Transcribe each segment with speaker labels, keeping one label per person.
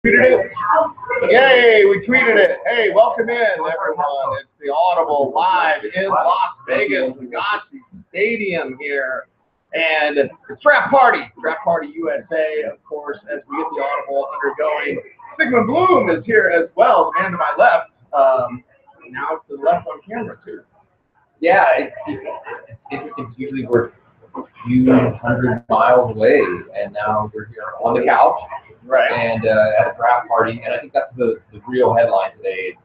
Speaker 1: Tweeted it. Yay, we tweeted it. Hey, welcome in, everyone. It's the Audible live in Las Vegas, Gronkowski Stadium here. And it's Draft Party USA, of course, as we get the Audible undergoing. Sigmund Bloom is here as well, and to my left. Now it's to the left on camera, too.
Speaker 2: Yeah, it's interesting. Usually we're a few hundred miles away, and now we're here on the couch.
Speaker 1: Right.
Speaker 2: And at a draft party, and I think that's the real headline today.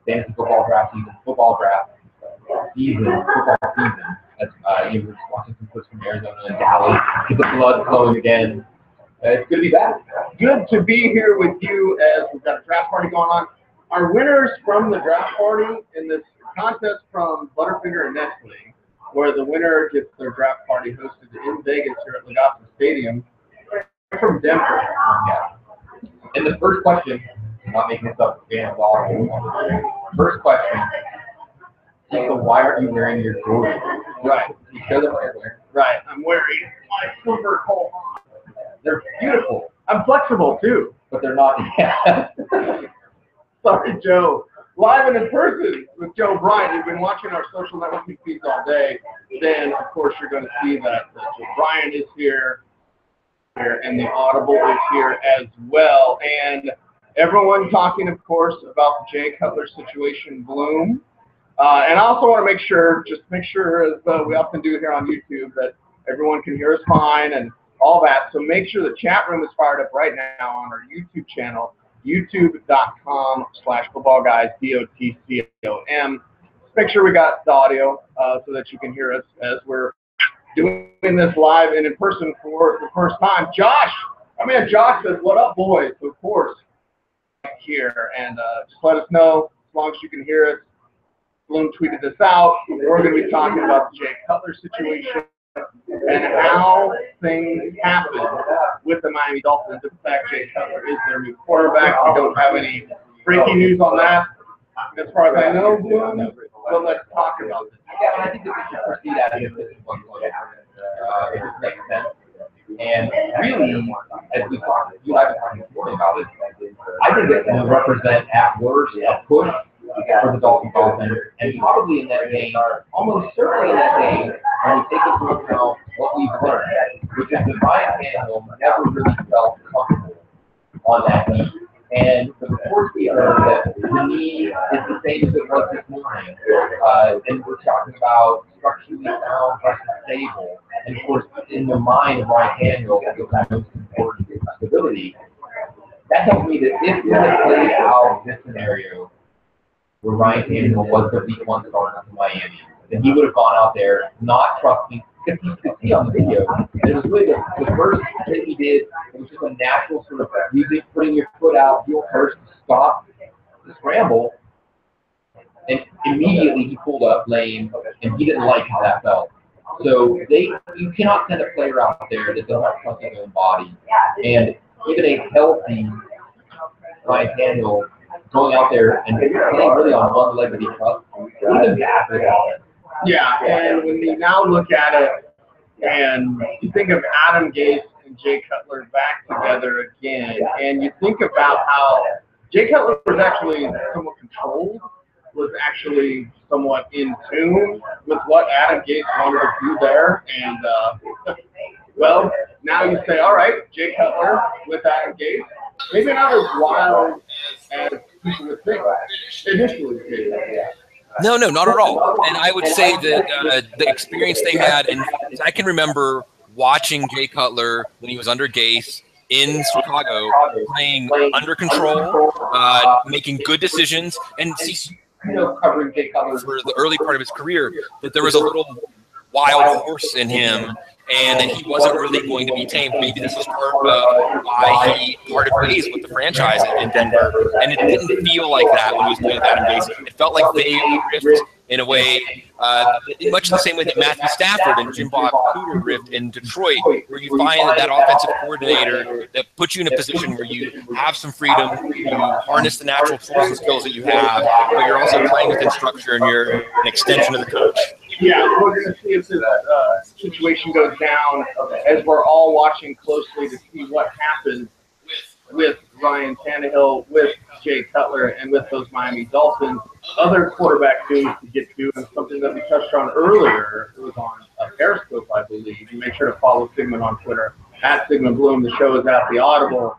Speaker 2: Fantasy football draft season, football season. That's we're watching some clips from Arizona and Dallas. Get the blood flowing again. It's good to be back.
Speaker 1: Good to be here with you as we've got a draft party going on. Our winners from the draft party in this contest from Butterfinger and Nestle, where the winner gets their draft party hosted in Vegas here at Gronkowski Stadium. From Denver.
Speaker 2: Yeah. And the first question, I'm not making this up, first question is, so why aren't you wearing your Jordan?
Speaker 1: Right.
Speaker 2: You show them what you're wearing.
Speaker 1: Right. I'm wearing my silver Cole Haan.
Speaker 2: They're beautiful.
Speaker 1: I'm flexible too.
Speaker 2: But they're not.
Speaker 1: Sorry, Joe. Live and in person with Joe Bryant. You've been watching our social networking feeds all day. Then, of course, you're going to see that Joe Bryant is here. And the Audible is here as well. And everyone talking, of course, about the Jay Cutler situation, Bloom. And I also want to make sure, as we often do here on YouTube, that everyone can hear us fine and all that. So make sure the chat room is fired up right now on our YouTube channel, youtube.com/footballguys, DOTCOM. Make sure we got the audio so that you can hear us as we're doing this live and in person for the first time. Josh says, "What up, boys?" Of course, here, and just let us know as long as you can hear us. Bloom tweeted this out. We're going to be talking about the Jay Cutler situation and how things happen with the Miami Dolphins. In fact, Jay Cutler is their new quarterback. We don't have any breaking news on that, as far as I know, Bloom. So let's talk about this.
Speaker 2: Yeah, I think that we should proceed at it. This is one it just makes sense. And really, as we talked, you and I have been talking this morning about it, I think it will represent at worst a push for the Dolphins offense, and probably in that game, almost certainly in that game, when we take into account what we've learned, which is that Ryan Tannehill never really felt comfortable on that knee. And the reports we heard that the knee is the same as it was this morning. And we're talking about structurally sound versus stable. And of course, in the mind of Ryan Tannehill, the most important is stability. That tells me that if we had played out this scenario where Ryan Tannehill was the week 1 starter for Miami, then he would have gone out there not trusting. Because you could see on the video, it was really the first thing he did, it was just a natural sort of music, putting your foot out, heel first to stop the scramble. And immediately he pulled up lane, and he didn't like how that felt. So you cannot send a player out there that doesn't trust their own body. And even a healthy Ryan Tannehill going out there and playing really on one leg that he trusts, even bad for that.
Speaker 1: Yeah, and when you now look at it and you think of Adam Gase and Jay Cutler back together again, and you think about how Jay Cutler was actually somewhat controlled, was actually somewhat in tune with what Adam Gase wanted to do there, and well, now you say, all right, Jay Cutler with Adam Gase, maybe not as wild as people would think initially.
Speaker 3: No, not at all. And I would say that the experience they had, and I can remember watching Jay Cutler when he was under Gase in Chicago, playing under control, making good decisions, and see,
Speaker 2: covering Jay Cutler
Speaker 3: for the early part of his career, that there was a little wild horse in him, and that he wasn't really going to be tamed. Maybe this was part of why he parted ways with the franchise in Denver. And it didn't feel like that when he was playing with Adam Gase. It felt like they riffed in a way, much the same way that Matthew Stafford and Jim Bob Cooter riffed in Detroit, where you find that offensive coordinator that puts you in a position where you have some freedom, you harness the natural tools and skills that you have, but you're also playing within structure and you're an extension of the coach.
Speaker 1: Yeah, we're going to see if this situation goes down as we're all watching closely to see what happens with Ryan Tannehill, with Jay Cutler, and with those Miami Dolphins. Other quarterback news to get to, and something that we touched on earlier, it was on Periscope, I believe. You make sure to follow Sigmund on Twitter, at Sigmund Bloom. The show is at the Audible.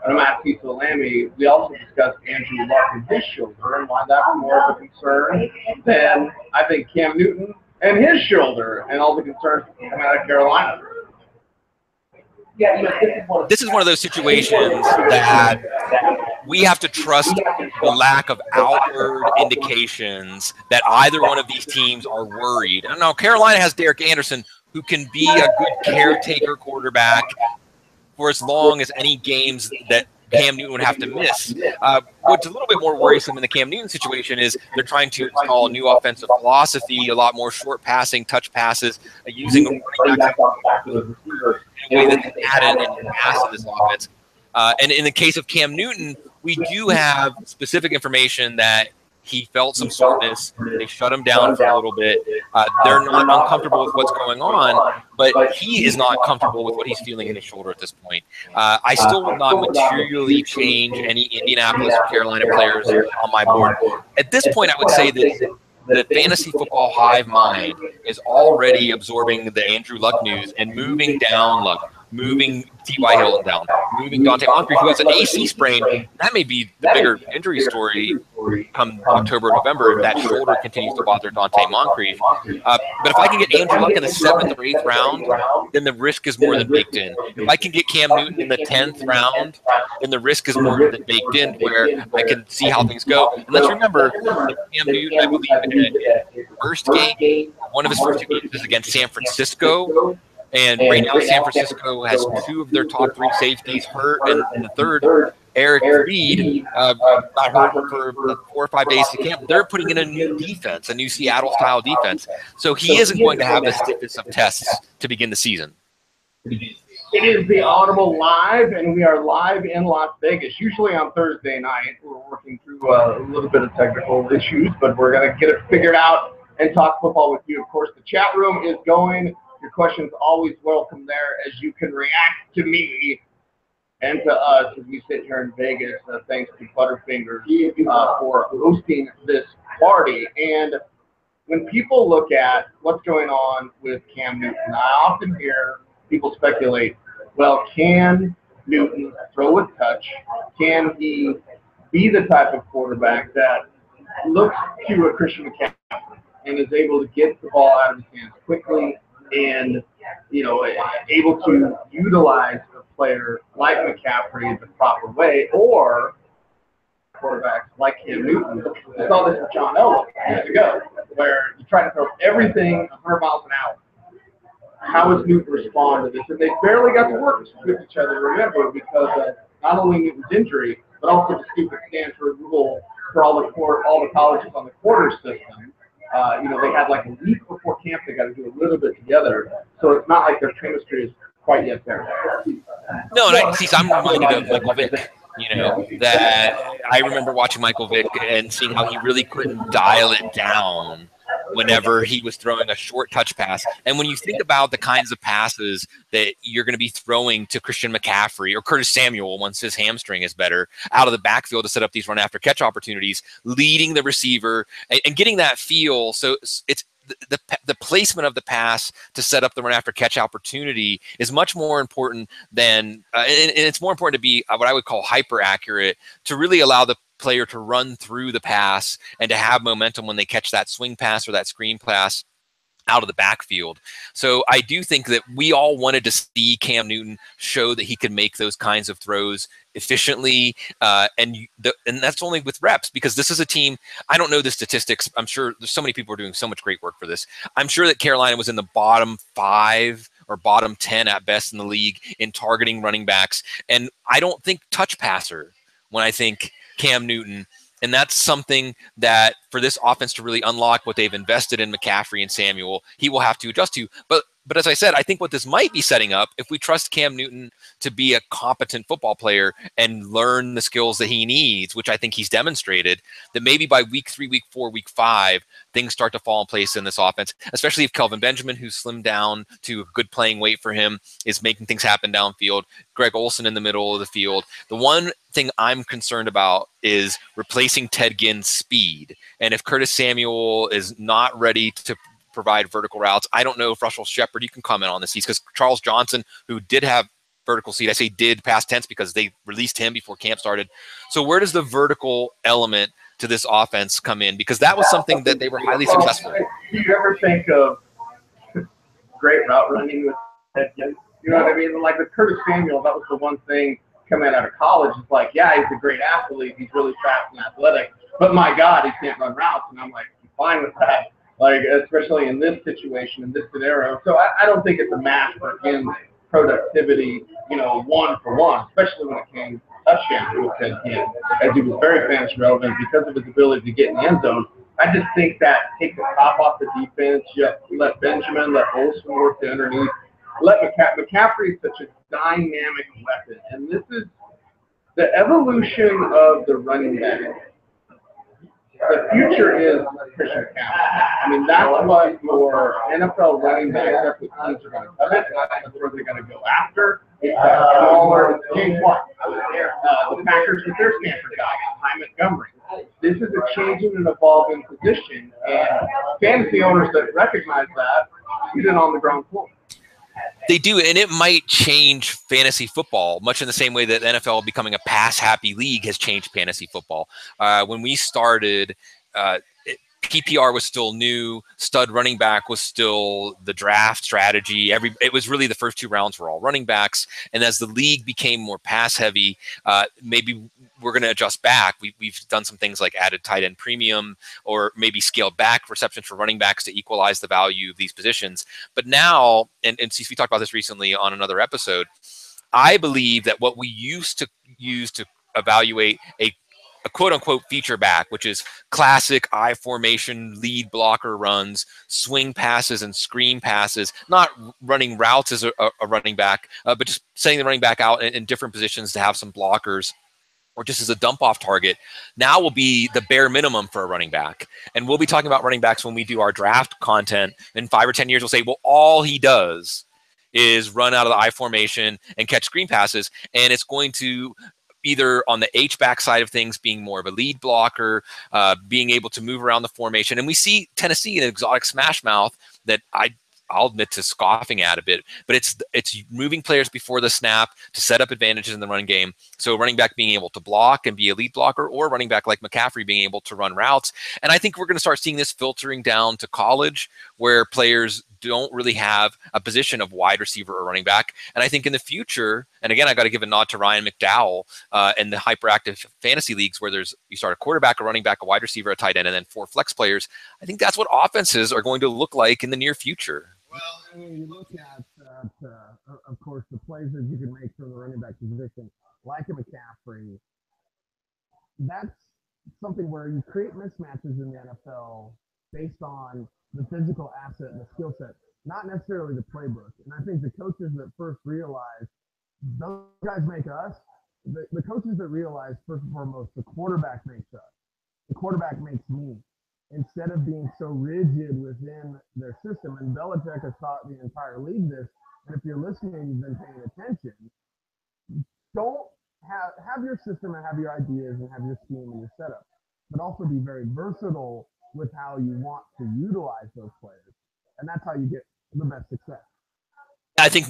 Speaker 1: And I'm at Pizza Lammy. We also discussed Andrew Luck and his shoulder and why that's more of a concern than, I think, Cam Newton and his shoulder and all the concerns coming out of Carolina.
Speaker 2: Yeah, you know,
Speaker 3: This is one of those situations that we have to trust the lack of outward indications that either one of these teams are worried. And now Carolina has Derek Anderson, who can be a good caretaker quarterback for as long as any games that Cam Newton would have to miss. What's a little bit more worrisome in the Cam Newton situation is they're trying to install a new offensive philosophy, a lot more short passing, touch passes, using a running back in a way that they added in the past of this offense. And in the case of Cam Newton, we do have specific information that he felt some soreness. They shut him down for a little bit. They're not uncomfortable with what's going on, but he is not comfortable with what he's feeling in his shoulder at this point. I still will not materially change any Indianapolis or Carolina players on my board. At this point, I would say that the fantasy football hive mind is already absorbing the Andrew Luck news and moving down Luck, moving T.Y. Hilton down, moving Dante Moncrief, who has an AC sprain. That may be the bigger injury story come October, November, if that shoulder continues to bother Dante Moncrief. But if I can get Andrew Luck in the 7th or 8th round, then the risk is more than baked in. If I can get Cam Newton in the 10th round, then the risk is more than baked in, where I can see how things go. And let's remember, Cam Newton, I believe, in his first game, one of his first 2 games is against San Francisco. And right now, San Francisco has 2 of their top 3 safeties hurt, and the third, Eric Reed, got hurt for 4 or 5 days to camp. They're putting in a new defense, a new Seattle-style defense. So he isn't going to have the stiffest of tests to begin the season.
Speaker 1: It is the Audible Live, and we are live in Las Vegas. Usually on Thursday night, we're working through a little bit of technical issues, but we're going to get it figured out and talk football with you. Of course, the chat room is going. Your questions always welcome there, as you can react to me and to us as we sit here in Vegas. Thanks to Butterfingers for hosting this party. And when people look at what's going on with Cam Newton, I often hear people speculate, well, can Newton throw a touch? Can he be the type of quarterback that looks to a Christian McCaffrey and is able to get the ball out of his hands quickly, and, you know, able to utilize a player like McCaffrey the proper way, or quarterbacks like Cam Newton? We saw this with John Elway years ago, where you try to throw everything 100 miles an hour. How does Newton respond to this? And they barely got to work with each other, remember, because of not only Newton's injury, but also the stupid Stanford rule for all the colleges on the quarter system. You know, they had like a week before camp, they got to do a little bit together. So it's not like their chemistry is quite yet there.
Speaker 3: No, and I'm reminded of Michael Vick, you know, that I remember watching Michael Vick and seeing how he really couldn't dial it down whenever he was throwing a short touch pass. And when you think about the kinds of passes that you're going to be throwing to Christian McCaffrey or Curtis Samuel once his hamstring is better, out of the backfield to set up these run after catch opportunities, leading the receiver and getting that feel. So it's the placement of the pass to set up the run after catch opportunity is much more important than and it's more important to be what I would call hyper accurate, to really allow the player to run through the pass and to have momentum when they catch that swing pass or that screen pass out of the backfield. So I do think that we all wanted to see Cam Newton show that he could make those kinds of throws efficiently, and that's only with reps, because this is a team, I don't know the statistics, I'm sure there's so many people are doing so much great work for this. I'm sure that Carolina was in the bottom 5 or bottom 10 at best in the league in targeting running backs, and I don't think touch passer when I think Cam Newton. And that's something that for this offense to really unlock what they've invested in McCaffrey and Samuel, he will have to adjust to. But But as I said, I think what this might be setting up, if we trust Cam Newton to be a competent football player and learn the skills that he needs, which I think he's demonstrated, that maybe by week 3, week 4, week 5, things start to fall in place in this offense, especially if Kelvin Benjamin, who's slimmed down to a good playing weight for him, is making things happen downfield. Greg Olsen in the middle of the field. The one thing I'm concerned about is replacing Ted Ginn's speed. And if Curtis Samuel is not ready to provide vertical routes, I don't know if Russell Shepard, you can comment on this, because Charles Johnson, who did have vertical speed, I say did past tense because they released him before camp started. So where does the vertical element to this offense come in? Because that was something that they were highly successful in.
Speaker 1: Do you ever think of great route running with Ted Ginn? You know what I mean? Like with Curtis Samuel, that was the one thing coming out of college. It's like, yeah, he's a great athlete. He's really fast and athletic. But my God, he can't run routes. And I'm like, I'm fine with that. Like, especially in this situation, in this scenario. So I don't think it's a match for Ginn's productivity, you know, 1-for-1, especially when it came to touchdowns with Ted Ginn, as he was very fantasy relevant because of his ability to get in the end zone. I just think that takes the top off the defense. You let Benjamin, let Olsen work the underneath. Let McCaffrey is such a dynamic weapon. And this is the evolution of the running back. The future is Christian McCaffrey. I mean, that's what your NFL running backs, that's what teams are going to covet. That's where they're going to go after. It's smaller. James White. The Packers with their Stanford guy, Ty Montgomery. This is a changing and evolving position, and fantasy owners that recognize that get it on the ground floor.
Speaker 3: They do, and it might change fantasy football, much in the same way that NFL becoming a pass-happy league has changed fantasy football. When we started, PPR was still new. Stud running back was still the draft strategy. It was really the first 2 rounds were all running backs. And as the league became more pass-heavy, maybe we're going to adjust back. We've done some things like added tight end premium, or maybe scaled back receptions for running backs to equalize the value of these positions. But now, and we talked about this recently on another episode, I believe that what we used to use to evaluate a quote-unquote feature back, which is classic I formation, lead blocker runs, swing passes, and screen passes, not running routes as a running back, but just setting the running back out in different positions to have some blockers, or just as a dump-off target, now will be the bare minimum for a running back. And we'll be talking about running backs when we do our draft content. In 5 or 10 years, we'll say, well, all he does is run out of the I formation and catch screen passes, and it's going to either on the H-back side of things being more of a lead blocker, being able to move around the formation. And we see Tennessee, an exotic smash mouth that I'll admit to scoffing at a bit, but it's moving players before the snap to set up advantages in the running game. So running back being able to block and be a lead blocker, or running back like McCaffrey being able to run routes. And I think we're going to start seeing this filtering down to college, where players don't really have a position of wide receiver or running back. And I think in the future, and again, I got to give a nod to Ryan McDowell and the hyperactive fantasy leagues where you start a quarterback, a running back, a wide receiver, a tight end, and then 4 flex players. I think that's what offenses are going to look like in the near future.
Speaker 4: Well, I mean, you look at, of course, the plays that you can make from the running back position, like a McCaffrey. That's something where you create mismatches in the NFL based on the physical asset and the skill set, not necessarily the playbook. And I think the coaches that first realized those guys make us, the coaches that realize, first and foremost, the quarterback makes us. The quarterback makes me. Instead of being so rigid within their system. And Belichick has taught the entire league this. And if you're listening and you've been paying attention, don't have your system and have your ideas and have your scheme and your setup, but also be very versatile with how you want to utilize those players. And that's how you get the best success.
Speaker 3: I think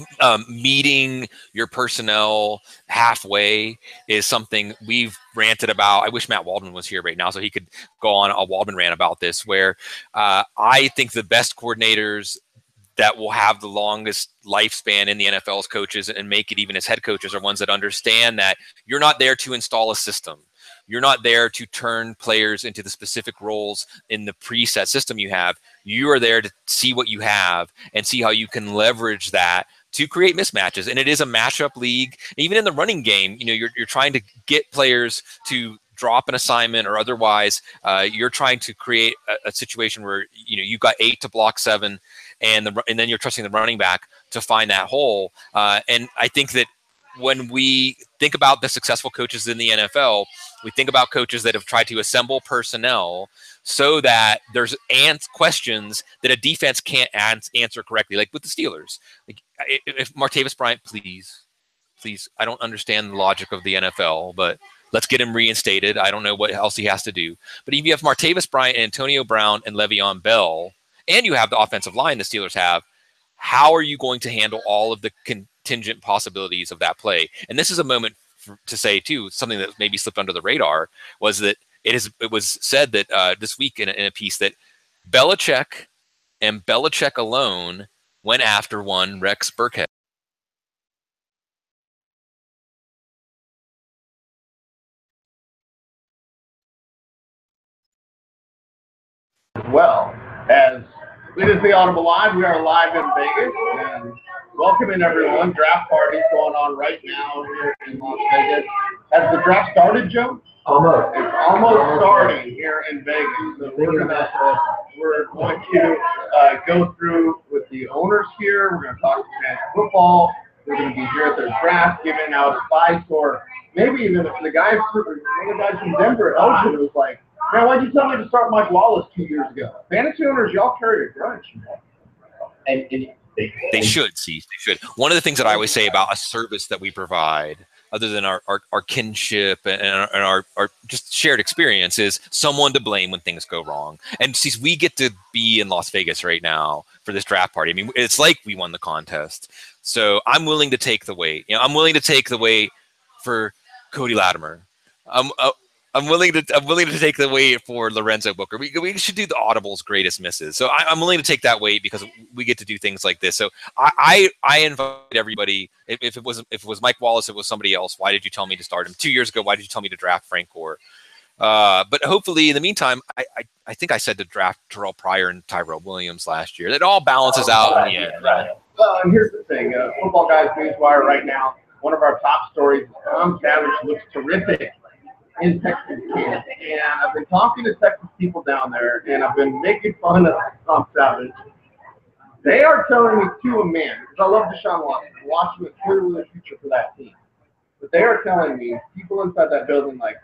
Speaker 3: meeting your personnel halfway is something we've ranted about. I wish Matt Waldman was here right now so he could go on a Waldman rant about this, where I think the best coordinators that will have the longest lifespan in the NFL as coaches and make it even as head coaches are ones that understand that you're not there to install a system. You're not there to turn players into the specific roles in the preset system you have. You are there to see what you have and see how you can leverage that to create mismatches. And it is a matchup league. Even in the running game, you're trying to get players to drop an assignment or otherwise, you're trying to create a situation where you've got 8 to block 7, and then you're trusting the running back to find that hole. And I think that when we think about the successful coaches in the NFL, we think about coaches that have tried to assemble personnel so that there's questions that a defense can't answer correctly, like with the Steelers. Like, if Martavis Bryant, please, I don't understand the logic of the NFL, but let's get him reinstated. I don't know what else he has to do. But if you have Martavis Bryant, Antonio Brown, and Le'Veon Bell, and you have the offensive line the Steelers have, how are you going to handle all of the contingent possibilities of that play? And this is a moment to say, too, something that maybe slipped under the radar, was that it was said that this week in a piece that Belichick and Belichick alone went after one Rex Burkhead.
Speaker 1: Well, as it is the Audible Live, we are live in Vegas, and welcoming everyone. Draft party's going on right now here in Las Vegas. Has the draft started, Joe?
Speaker 2: Almost.
Speaker 1: It's almost starting here in Vegas. So we're going to go through with the owners here. We're going to talk to fans football. We're going to be here at their draft, giving out advice, or maybe even if the guy, one of the guys from Denver, Elgin, was like, man, why'd you tell me to start Mike Wallace 2 years ago? Fantasy owners, y'all carry a grudge.
Speaker 3: And they should, see. They should. One of the things that I always say about a service that we provide, other than our kinship and our just shared experience, is someone to blame when things go wrong. And see, we get to be in Las Vegas right now for this draft party. I mean, it's like we won the contest. So I'm willing to take the weight. I'm willing to take the weight for Cody Latimer. I'm willing to take the weight for Lorenzo Booker. We should do the Audible's greatest misses. So I'm willing to take that weight because we get to do things like this. So I invite everybody. If it was Mike Wallace, it was somebody else. Why did you tell me to start him 2 years ago? Why did you tell me to draft Frank Gore? But hopefully, in the meantime, I think I said to draft Terrell Pryor and Tyrell Williams last year. It all balances out in the end, right?
Speaker 1: Well, and here's the thing. Football Guys Newswire right now, one of our top stories, Tom Savage looks terrific in Texas camp. And I've been talking to Texas people down there, and I've been making fun of Tom Savage. They are telling me to a man, because I love Deshaun Watson. Watson is clearly the future for that team. But they are telling me, people inside that building, like,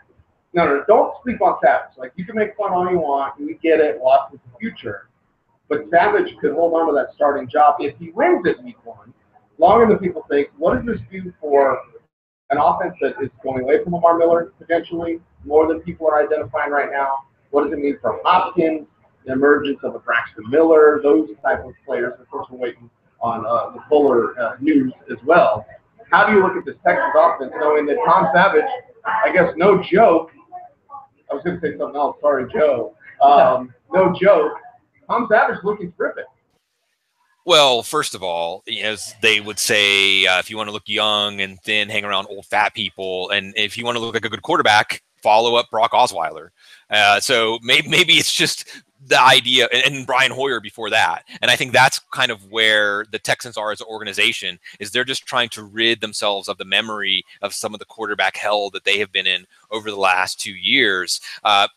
Speaker 1: no, don't sleep on Savage. Like, you can make fun all you want, and we get it, Watson's the future. But Savage could hold on to that starting job if he wins it week 1. Longer than people think, what does this do for an offense that is going away from Lamar Miller, potentially, more than people are identifying right now? What does it mean for Hopkins, the emergence of a Braxton Miller, those type of players? Of course, we're waiting on the Fuller news as well. How do you look at this Texans offense, knowing that Tom Savage, I guess no joke, I was going to say something else, sorry, Joe. No joke, Tom Savage looking terrific.
Speaker 3: Well, first of all, as they would say, if you want to look young and thin, hang around old fat people, and if you want to look like a good quarterback, follow up Brock Osweiler. So maybe it's just the idea, and Brian Hoyer before that. And I think that's kind of where the Texans are as an organization, is they're just trying to rid themselves of the memory of some of the quarterback hell that they have been in over the last 2 years.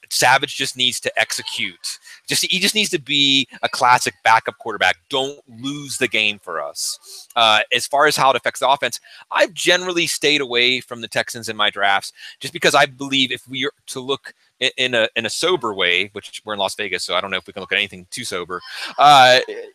Speaker 3: Savage just needs to execute. He just needs to be a classic backup quarterback. Don't lose the game for us. As far as how it affects the offense, I've generally stayed away from the Texans in my drafts just because I believe if we are to look in a sober way, which we're in Las Vegas, so I don't know if we can look at anything too sober.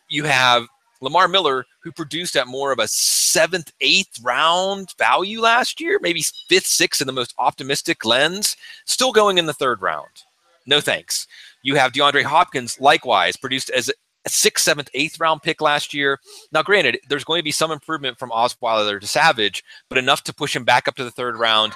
Speaker 3: You have Lamar Miller, who produced at more of a 7th, 8th round value last year, maybe 5th, 6th in the most optimistic lens, still going in the 3rd round. No thanks. You have DeAndre Hopkins, likewise, produced as a 6th, 7th, 8th round pick last year. Now, granted, there's going to be some improvement from Osweiler to Savage, but enough to push him back up to the 3rd round,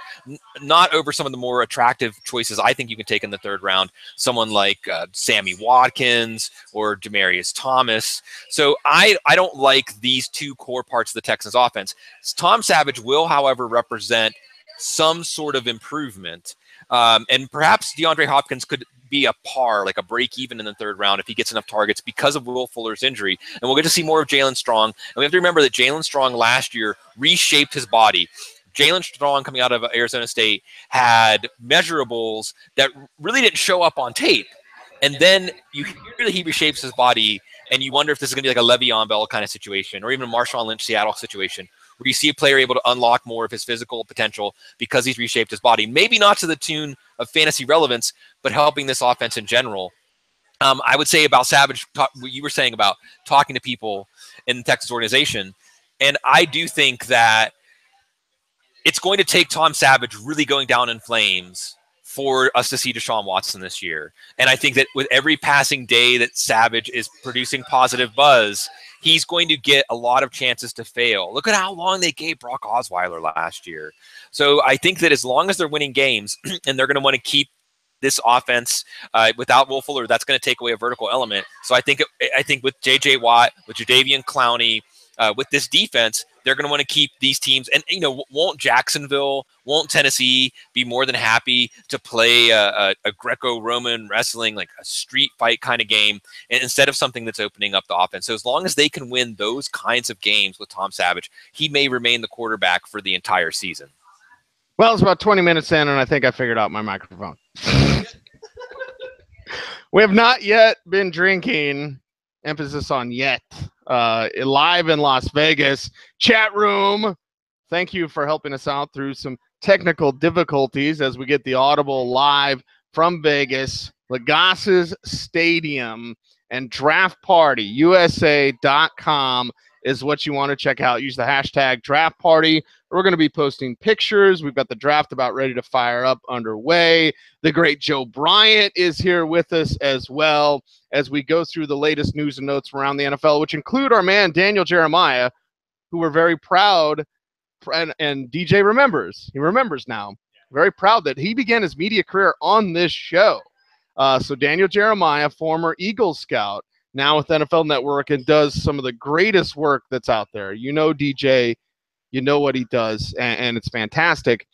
Speaker 3: not over some of the more attractive choices I think you can take in the 3rd round, someone like Sammy Watkins or Demaryius Thomas. So I don't like these two core parts of the Texans offense. Tom Savage will, however, represent some sort of improvement. And perhaps DeAndre Hopkins could be a par, like a break even in the 3rd round if he gets enough targets because of Will Fuller's injury. And we'll get to see more of Jalen Strong. And we have to remember that Jalen Strong last year reshaped his body. Jalen Strong coming out of Arizona State had measurables that really didn't show up on tape. And then you hear that he reshapes his body, and you wonder if this is going to be like a Le'Veon Bell kind of situation, or even a Marshawn Lynch Seattle situation, where you see a player able to unlock more of his physical potential because he's reshaped his body. Maybe not to the tune of fantasy relevance, but helping this offense in general. I would say about Savage, what you were saying about talking to people in the Texas organization, and I do think that it's going to take Tom Savage really going down in flames for us to see Deshaun Watson this year. And I think that with every passing day that Savage is producing positive buzz, he's going to get a lot of chances to fail. Look at how long they gave Brock Osweiler last year. So I think that as long as they're winning games and they're going to want to keep this offense without Will Fuller, that's going to take away a vertical element. So I think with J.J. Watt, with Jadeveon Clowney, with this defense, they're going to want to keep these teams. And, won't Jacksonville, won't Tennessee be more than happy to play a Greco-Roman wrestling, like a street fight kind of game, instead of something that's opening up the offense? So as long as they can win those kinds of games with Tom Savage, he may remain the quarterback for the entire season.
Speaker 4: Well, it's about 20 minutes in, and I think I figured out my microphone. We have not yet been drinking, emphasis on yet, live in Las Vegas. Chat room, thank you for helping us out through some technical difficulties as we get the Audible live from Vegas, Legacies Stadium, and Draft Party, USA.com is what you want to check out. Use the hashtag Draft Party. We're going to be posting pictures. We've got the draft about ready to fire up underway. The great Joe Bryant is here with us as well as we go through the latest news and notes around the NFL, which include our man Daniel Jeremiah, who we're very proud, and DJ remembers. He remembers now. Very proud that he began his media career on this show. So Daniel Jeremiah, former Eagle scout, now with NFL Network, and does some of the greatest work that's out there. DJ, you know what he does, and it's fantastic.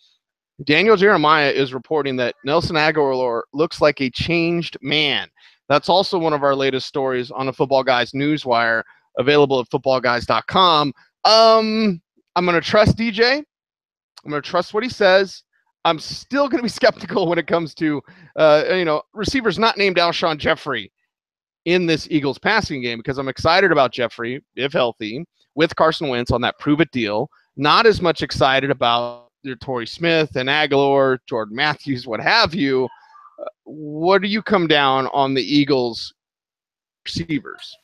Speaker 4: Daniel Jeremiah is reporting that Nelson Aguilar looks like a changed man. That's also one of our latest stories on the Football Guys Newswire, available at footballguys.com. I'm going to trust DJ. I'm going to trust what he says. I'm still going to be skeptical when it comes to, receivers not named Alshon Jeffrey in this Eagles passing game, because I'm excited about Jeffrey, if healthy, with Carson Wentz on that prove-it deal. Not as much excited about your Torrey Smith and Aguilar, Jordan Matthews, what have you. What do you come down on the Eagles receivers?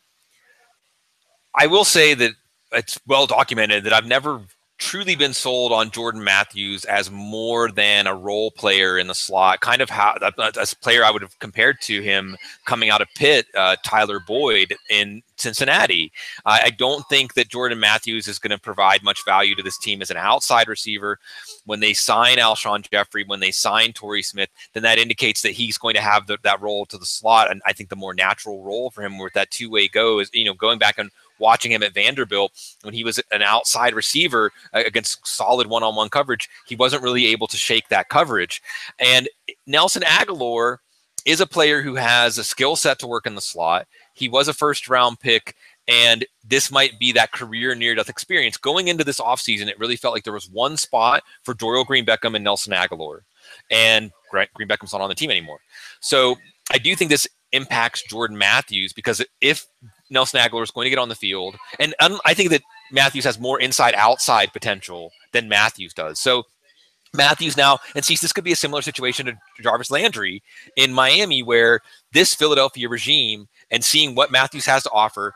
Speaker 3: I will say that it's well documented that I've never truly been sold on Jordan Matthews as more than a role player in the slot, kind of how as a player I would have compared to him coming out of Pitt, Tyler Boyd in Cincinnati. I don't think that Jordan Matthews is going to provide much value to this team as an outside receiver. When they sign Alshon Jeffrey, when they sign Torrey Smith, then that indicates that he's going to have that role to the slot. And I think the more natural role for him with that two-way go is, going back and watching him at Vanderbilt when he was an outside receiver against solid one-on-one coverage, he wasn't really able to shake that coverage. And Nelson Aguilar is a player who has a skill set to work in the slot. He was a first-round pick, and this might be that career near-death experience. Going into this offseason, it really felt like there was one spot for Dorial Green-Beckham and Nelson Aguilar, and Green-Beckham's not on the team anymore. So I do think this impacts Jordan Matthews, because if Nelson Aguilar is going to get on the field, and I think that Matthews has more inside-outside potential than Matthews does. So Matthews now, and see, this could be a similar situation to Jarvis Landry in Miami, where this Philadelphia regime and seeing what Matthews has to offer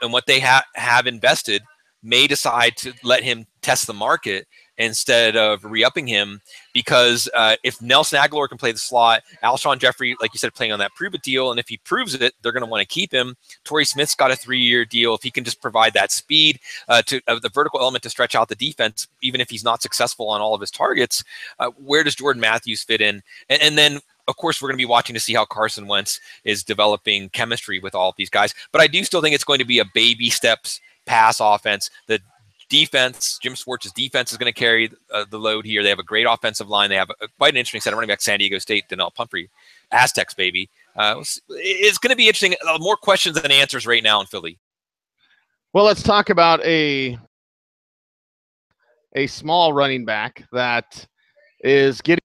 Speaker 3: and what they have invested may decide to let him test the market instead of re-upping him, because if Nelson Aguilar can play the slot, Alshon Jeffrey, like you said, playing on that prove-it deal, and if he proves it, they're going to want to keep him. Torrey Smith's got a 3-year deal. If he can just provide that speed to the vertical element to stretch out the defense, even if he's not successful on all of his targets, where does Jordan Matthews fit in? And then, of course, we're going to be watching to see how Carson Wentz is developing chemistry with all of these guys. But I do still think it's going to be a baby steps pass offense. The defense, Jim Schwartz's defense is going to carry the load here. They have a great offensive line. They have quite an interesting set of running back, San Diego State, Donnell Pumphrey, Aztecs, baby. It's going to be interesting. More questions than answers right now in Philly.
Speaker 4: Well, let's talk about a a small running back that is getting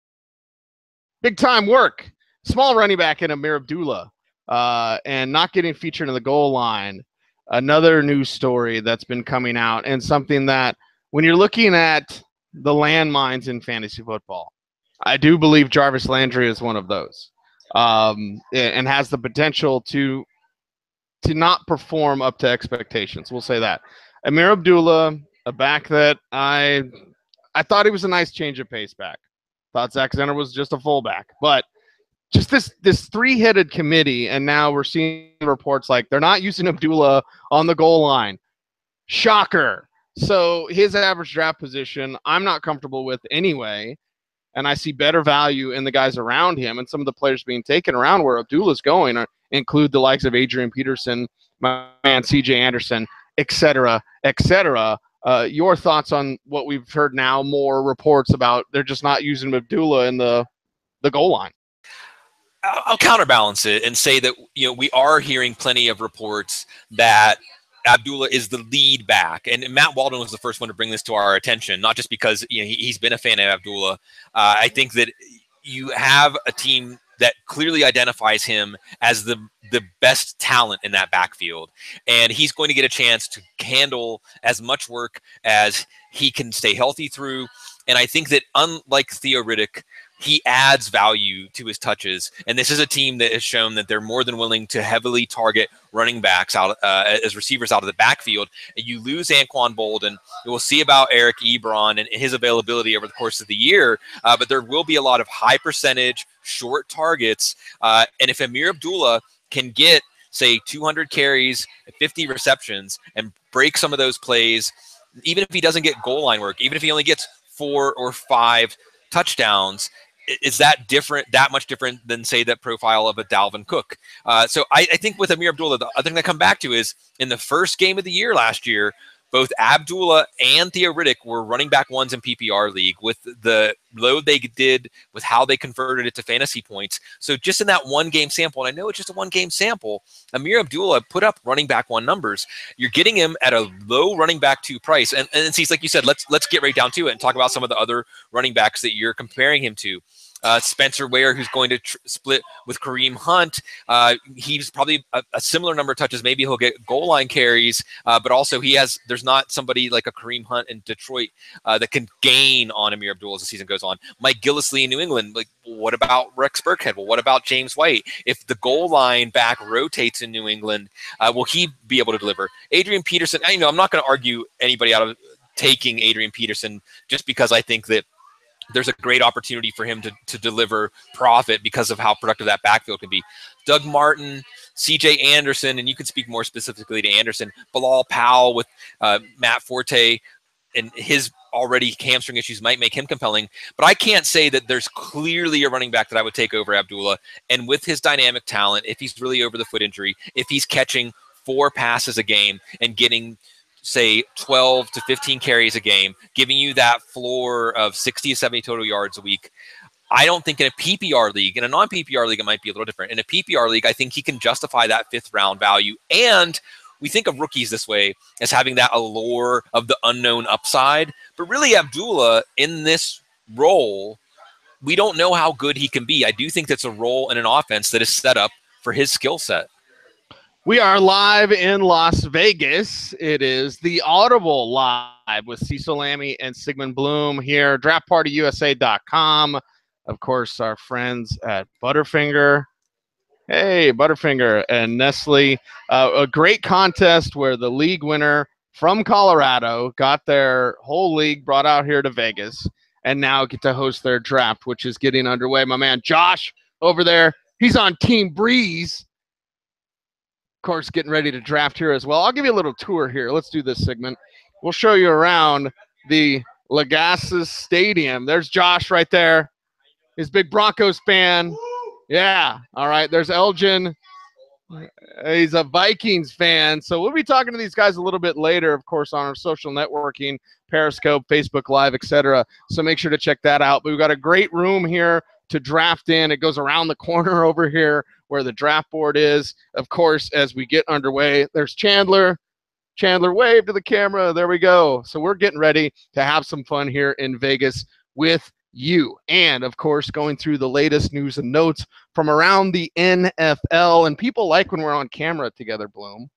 Speaker 4: big-time work. Small running back in Amir Abdullah and not getting featured in the goal line. Another news story that's been coming out, and something that when you're looking at the landmines in fantasy football, I do believe Jarvis Landry is one of those, and has the potential to not perform up to expectations. We'll say that. Amir Abdullah, a back that I thought he was a nice change of pace back. Thought Zach Zenner was just a fullback, but just this three-headed committee, and now we're seeing reports like they're not using Abdullah on the goal line. Shocker. So his average draft position, I'm not comfortable with anyway, and I see better value in the guys around him, and some of the players being taken around where Abdullah's going include the likes of Adrian Peterson, my man C.J. Anderson, et cetera, et cetera. Your thoughts on what we've heard now, more reports about they're just not using Abdullah in the goal line?
Speaker 3: I'll counterbalance it and say that, we are hearing plenty of reports that Abdullah is the lead back. And Matt Walden was the first one to bring this to our attention, not just because he's been a fan of Abdullah. I think that you have a team that clearly identifies him as the best talent in that backfield. And he's going to get a chance to handle as much work as he can stay healthy through. And I think that unlike Theo Riddick, he adds value to his touches. And this is a team that has shown that they're more than willing to heavily target running backs out as receivers out of the backfield. And you lose Anquan Bolden. We'll see about Eric Ebron and his availability over the course of the year. But there will be a lot of high percentage, short targets. And if Amir Abdullah can get, say, 200 carries, 50 receptions, and break some of those plays, even if he doesn't get goal line work, even if he only gets 4 or 5 touchdowns, is that much different than, say, that profile of a Dalvin Cook? So I think with Amir Abdullah, the other thing I come back to is in the first game of the year last year, both Abdullah and Theo Riddick were running back ones in PPR league with the load they did with how they converted it to fantasy points. So just in that one game sample, and I know it's just a one game sample, Amir Abdullah put up running back one numbers. You're getting him at a low running back two price. And see, like you said, let's get right down to it and talk about some of the other running backs that you're comparing him to. Spencer Ware, who's going to split with Kareem Hunt. He's probably a similar number of touches. Maybe he'll get goal line carries, but also there's not somebody like a Kareem Hunt in Detroit that can gain on Amir Abdullah as the season goes on. Mike Gillislee in New England. Like, what about Rex Burkhead? Well, what about James White? If the goal line back rotates in New England, will he be able to deliver? Adrian Peterson, I'm not going to argue anybody out of taking Adrian Peterson just because I think that there's a great opportunity for him to deliver profit because of how productive that backfield can be. Doug Martin, C.J. Anderson, and you can speak more specifically to Anderson, Bilal Powell with Matt Forte, and his already hamstring issues might make him compelling. But I can't say that there's clearly a running back that I would take over Abdullah. And with his dynamic talent, if he's really over the foot injury, if he's catching 4 passes a game and getting, say, 12 to 15 carries a game, giving you that floor of 60 to 70 total yards a week. I don't think in a PPR league, in a non-PPR league, it might be a little different. In a PPR league, I think he can justify that 5th round value. And we think of rookies this way as having that allure of the unknown upside. But really, Abdullah in this role, we don't know how good he can be. I do think that's a role in an offense that is set up for his skill set.
Speaker 4: We are live in Las Vegas. It is the Audible Live with Cecil Lammey and Sigmund Bloom here, draftpartyusa.com. Of course, our friends at Butterfinger. Hey, Butterfinger and Nestle. A great contest where the league winner from Colorado got their whole league brought out here to Vegas and now get to host their draft, which is getting underway. My man Josh over there, he's on Team Breeze. Of course, getting ready to draft here as well. I'll give you a little tour here. Let's do this segment. We'll show you around the Legacy Stadium. There's Josh right there. He's a big Broncos fan. Yeah. All right. There's Elgin. He's a Vikings fan. So we'll be talking to these guys a little bit later, of course, on our social networking, Periscope, Facebook Live, etc. So make sure to check that out. But we've got a great room here to draft in. It goes around the corner over here where the draft board is. Of course, as we get underway, there's Chandler. Chandler, wave to the camera. There we go. So we're getting ready to have some fun here in Vegas with you. And, of course, going through the latest news and notes from around the NFL. And people like when we're on camera together, Bloom.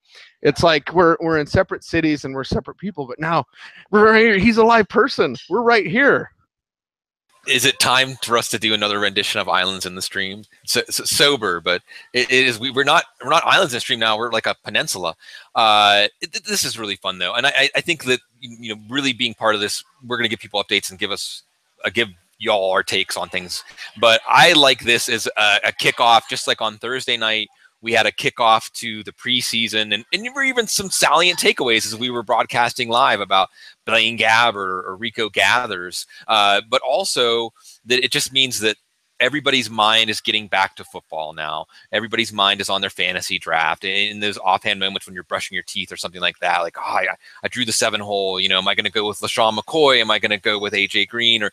Speaker 4: It's like we're in separate cities and we're separate people. But now we're right here. He's a live person. We're right here.
Speaker 3: Is it time for us to do another rendition of Islands in the Stream? So sober, but it is. We're not islands in the stream now. We're like a peninsula. This is really fun though, and I think that really being part of this, we're going to give people updates and give y'all our takes on things. But I like this as a kickoff, just like on Thursday night. We had a kickoff to the preseason, and there were even some salient takeaways as we were broadcasting live about Blaine Gabb or Rico Gathers. But also that it just means that everybody's mind is getting back to football now. Everybody's mind is on their fantasy draft. In those offhand moments when you're brushing your teeth or something like that, like, oh, I drew the 7-hole. Am I going to go with LaShawn McCoy? Am I going to go with AJ Green? Or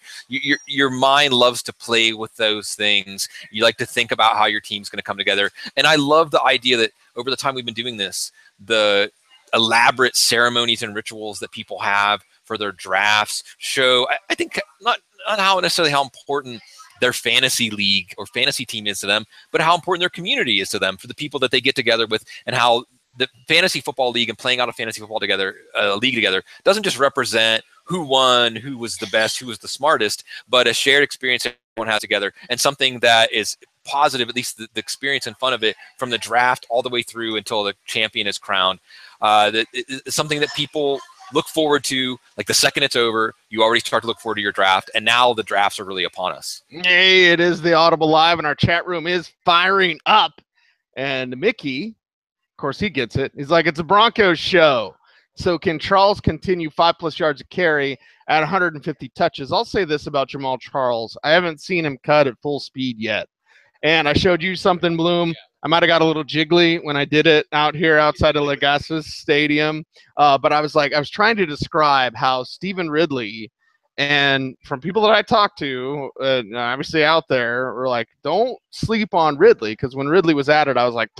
Speaker 3: your mind loves to play with those things. You like to think about how your team's going to come together. And I love the idea that over the time we've been doing this, the elaborate ceremonies and rituals that people have for their drafts show, I think, not how necessarily how important their fantasy league or fantasy team is to them, but how important their community is to them, for the people that they get together with, and how the fantasy football league and playing out a fantasy football league together doesn't just represent who won, who was the best, who was the smartest, but a shared experience everyone has together, and something that is positive, at least the experience and fun of it, from the draft all the way through until the champion is crowned. That is something that people look forward to. Like the second it's over, you already start to look forward to your draft, and now the drafts are really upon us.
Speaker 4: Hey, it is the Audible Live, and our chat room is firing up. And Mickey, of course, he gets it. He's like, it's a Broncos show. So can Charles continue 5+ yards a carry at 150 touches? I'll say this about Jamal Charles. I haven't seen him cut at full speed yet. And I showed you something, Bloom. I might have got a little jiggly when I did it out here outside of Legasis Stadium. But I was trying to describe how Stephen Ridley, and from people that I talked to, obviously out there, were like, don't sleep on Ridley. Because when Ridley was at it, I was like,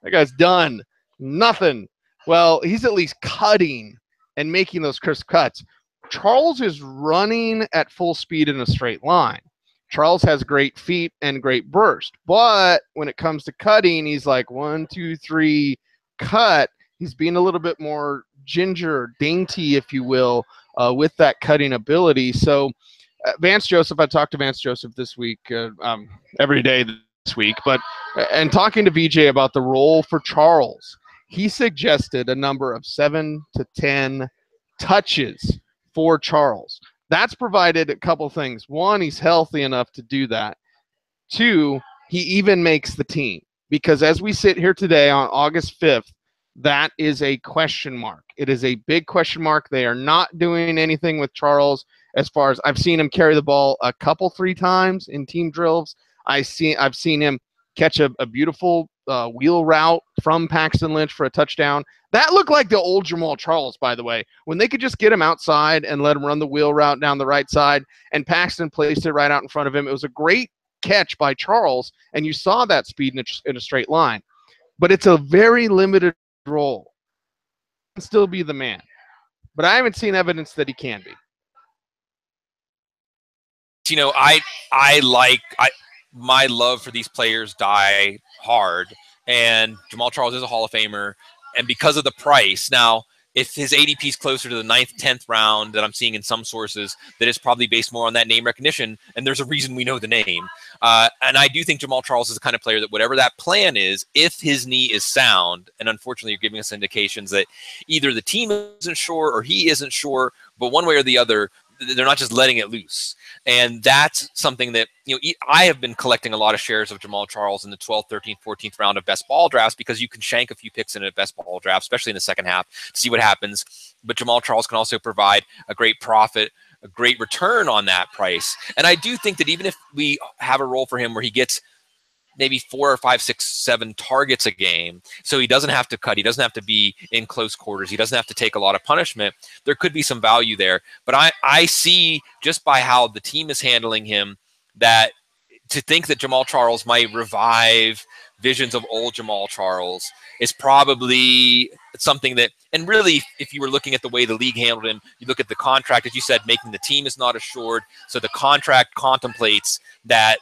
Speaker 4: that guy's done. Nothing. Well, he's at least cutting and making those crisp cuts. Charles is running at full speed in a straight line. Charles has great feet and great burst, but when it comes to cutting, he's like 1, 2, 3, cut. He's being a little bit more dainty, if you will, with that cutting ability. So Vance Joseph, I talked to Vance Joseph this week, every day this week, and talking to VJ about the role for Charles, he suggested a number of 7 to 10 touches for Charles. That's provided a couple things. One, he's healthy enough to do that. 2, he even makes the team. Because as we sit here today on August 5th, that is a question mark. It is a big question mark. They are not doing anything with Charles as far as I've seen him carry the ball 3 times in team drills. I've seen him catch a beautiful wheel route from Paxton Lynch for a touchdown. That looked like the old Jamal Charles, by the way, when they could just get him outside and let him run the wheel route down the right side, and Paxton placed it right out in front of him. It was a great catch by Charles, and you saw that speed in a straight line. But it's a very limited role. He can still be the man. But I haven't seen evidence that he can be.
Speaker 3: My love for these players die hard, and Jamal Charles is a Hall of Famer, and because of the price. Now, if his ADP is closer to the 9th, 10th round that I'm seeing in some sources, that is probably based more on that name recognition, and there's a reason we know the name. And I do think Jamal Charles is the kind of player that whatever that plan is, if his knee is sound, and unfortunately you're giving us indications that either the team isn't sure or he isn't sure, but one way or the other, they're not just letting it loose. And that's something that, I have been collecting a lot of shares of Jamal Charles in the 12th, 13th, 14th round of best ball drafts, because you can shank a few picks in a best ball draft, especially in the second half, to see what happens. But Jamal Charles can also provide a great profit, a great return on that price. And I do think that even if we have a role for him where he gets maybe 4 or 5, 6, 7 targets a game, so he doesn't have to cut, he doesn't have to be in close quarters, he doesn't have to take a lot of punishment, there could be some value there. But I see, just by how the team is handling him, that to think that Jamal Charles might revive visions of old Jamal Charles is probably something that, and really, if you were looking at the way the league handled him, you look at the contract, as you said, making the team is not assured. So the contract contemplates that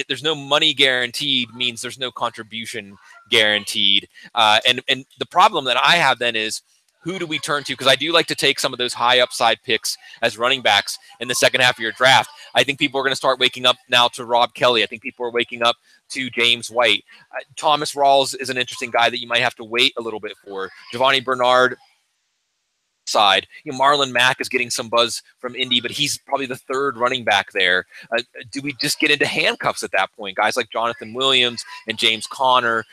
Speaker 3: there's no money guaranteed, means there's no contribution guaranteed. And the problem that I have then is, who do we turn to? Because I do like to take some of those high upside picks as running backs in the second half of your draft. I think people are going to start waking up now to Rob Kelly. I think people are waking up to James White. Thomas Rawls is an interesting guy that you might have to wait a little bit for. Giovanni Bernard side. Marlon Mack is getting some buzz from Indy, but he's probably the third running back there. Do we just get into handcuffs at that point? Guys like Jonathan Williams and James Conner.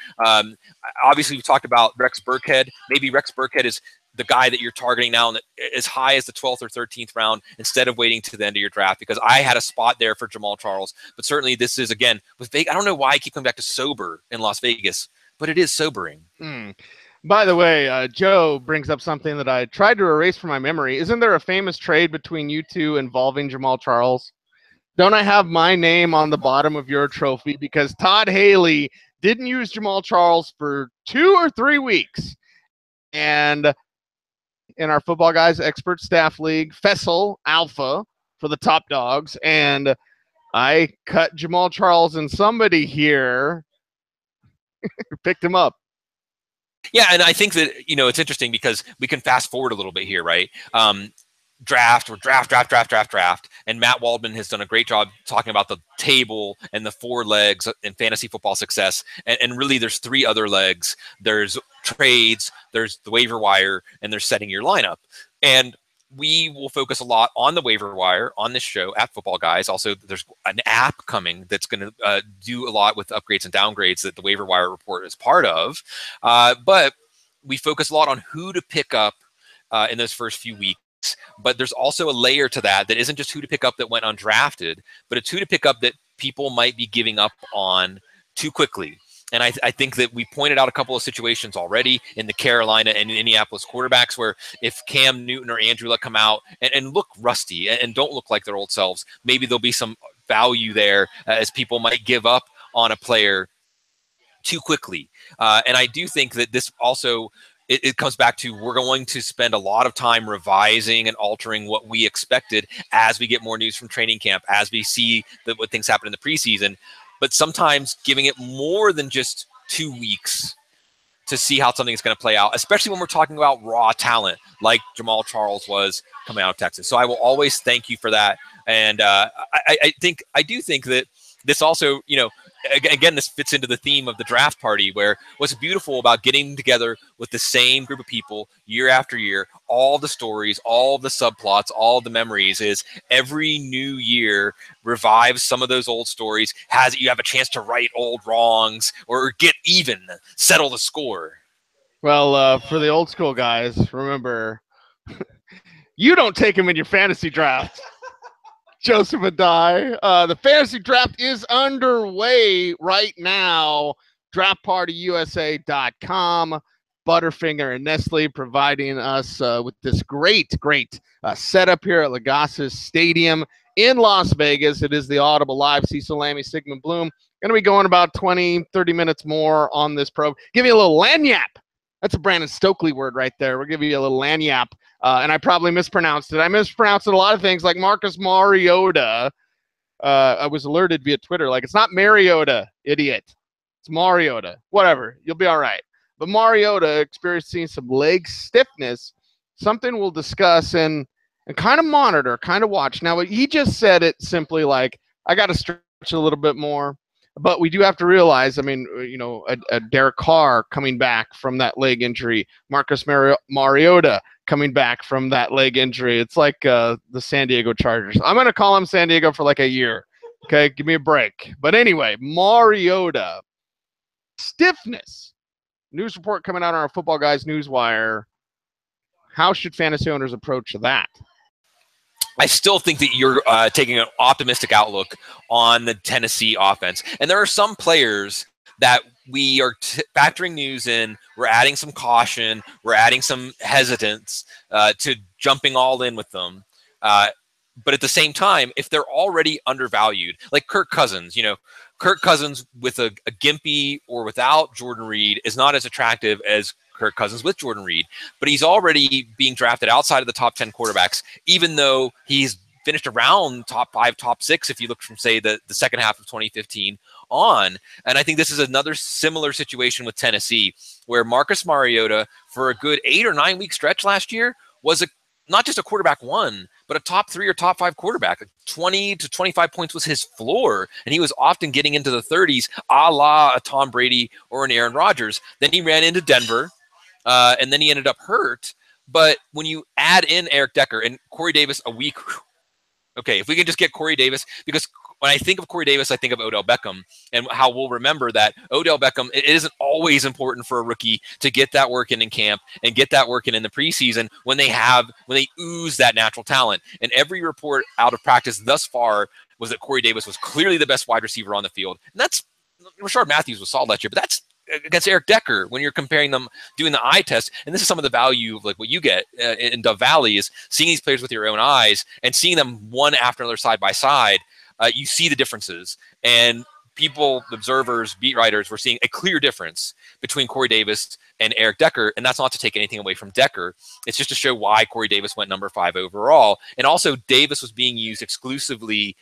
Speaker 3: Obviously, we've talked about Rex Burkhead. Maybe Rex Burkhead is the guy that you're targeting now as high as the 12th or 13th round instead of waiting to the end of your draft, because I had a spot there for Jamal Charles. But certainly this is, again, with Vegas, I don't know why I keep coming back to sober in Las Vegas, but it is sobering.
Speaker 5: By the way, Joe brings up something that I tried to erase from my memory. Isn't there a famous trade between you two involving Jamal Charles? Don't I have my name on the bottom of your trophy because Todd Haley didn't use Jamal Charles for 2 or 3 weeks? And in our Football Guys Expert Staff League, Fessel Alpha for the top dogs, and I cut Jamal Charles, and somebody here picked him up.
Speaker 3: Yeah, and I think that, it's interesting because we can fast forward a little bit here, right? Draft, and Matt Waldman has done a great job talking about the table and the 4 legs in fantasy football success. And really, there's 3 other legs. There's trades, there's the waiver wire, and there's setting your lineup. And we will focus a lot on the waiver wire on this show at Football Guys. Also, there's an app coming that's going to do a lot with upgrades and downgrades that the waiver wire report is part of. But we focus a lot on who to pick up in those first few weeks. But there's also a layer to that isn't just who to pick up that went undrafted, but it's who to pick up that people might be giving up on too quickly. And I think that we pointed out a couple of situations already in the Carolina and Indianapolis quarterbacks where if Cam Newton or Andrew Luck come out and look rusty and don't look like their old selves, maybe there'll be some value there as people might give up on a player too quickly. And I do think that this also, it comes back to, we're going to spend a lot of time revising and altering what we expected as we get more news from training camp, as we see what things happen in the preseason. But sometimes giving it more than just 2 weeks to see how something is going to play out, especially when we're talking about raw talent like Jamal Charles was coming out of Texas. So I will always thank you for that. And I do think that this also, again, this fits into the theme of the draft party, where what's beautiful about getting together with the same group of people year after year, all the stories, all the subplots, all the memories, is every new year revives some of those old stories, you have a chance to right old wrongs or get even, settle the score.
Speaker 5: Well, for the old school guys, remember, you don't take him in your fantasy draft. Joseph Adai. The fantasy draft is underway right now. DraftPartyUSA.com. Butterfinger and Nestle providing us with this great setup here at Legasis Stadium in Las Vegas. It is the Audible Live. Cecil Lammy, Sigmund Bloom. Going to be going about 20, 30 minutes more on this program. Give you a little lanyap. That's a Brandon Stokely word right there. We'll give you a little lanyap. And I probably mispronounced it. I mispronounced a lot of things like Marcus Mariota. I was alerted via Twitter. Like, it's not Mariota, idiot. It's Mariota. Whatever. You'll be all right. But Mariota experiencing some leg stiffness, something we'll discuss and kind of monitor, kind of watch. Now, he just said it simply like, I got to stretch a little bit more. But we do have to realize, I mean, a Derek Carr coming back from that leg injury, Marcus Mariota coming back from that leg injury. It's like the San Diego Chargers. I'm going to call him San Diego for like a year. Okay, give me a break. But anyway, Mariota. Stiffness. News report coming out on our Football Guys Newswire. How should fantasy owners approach that?
Speaker 3: I still think that you're taking an optimistic outlook on the Tennessee offense. And there are some players that we are factoring news in. We're adding some caution. We're adding some hesitance to jumping all in with them. But at the same time, if they're already undervalued, like Kirk Cousins, Kirk Cousins with a gimpy or without Jordan Reed is not as attractive as Kirk Cousins with Jordan Reed, but he's already being drafted outside of the top 10 quarterbacks, even though he's finished around top 5, top 6, if you look from, say, the second half of 2015 on. And I think this is another similar situation with Tennessee, where Marcus Mariota, for a good 8 or 9 week stretch last year, was not just a quarterback 1, but a top 3 or top 5 quarterback. 20 to 25 points was his floor, and he was often getting into the 30s, a la a Tom Brady or an Aaron Rodgers. Then he ran into Denver, and then he ended up hurt. But when you add in Eric Decker and Corey Davis a week, okay, if we can just get Corey Davis, because when I think of Corey Davis, I think of Odell Beckham, and how we'll remember that Odell Beckham, it isn't always important for a rookie to get that work in camp and get that work in the preseason when they ooze that natural talent. And every report out of practice thus far was that Corey Davis was clearly the best wide receiver on the field. And that's, Rashard Matthews was solid last year, but that's against Eric Decker when you're comparing them, doing the eye test. And this is some of the value of like what you get in Dove Valley is seeing these players with your own eyes and seeing them one after another side by side. You see the differences, and people, observers, beat writers, were seeing a clear difference between Corey Davis and Eric Decker. And that's not to take anything away from Decker. It's just to show why Corey Davis went number 5 overall. And also Davis was being used exclusively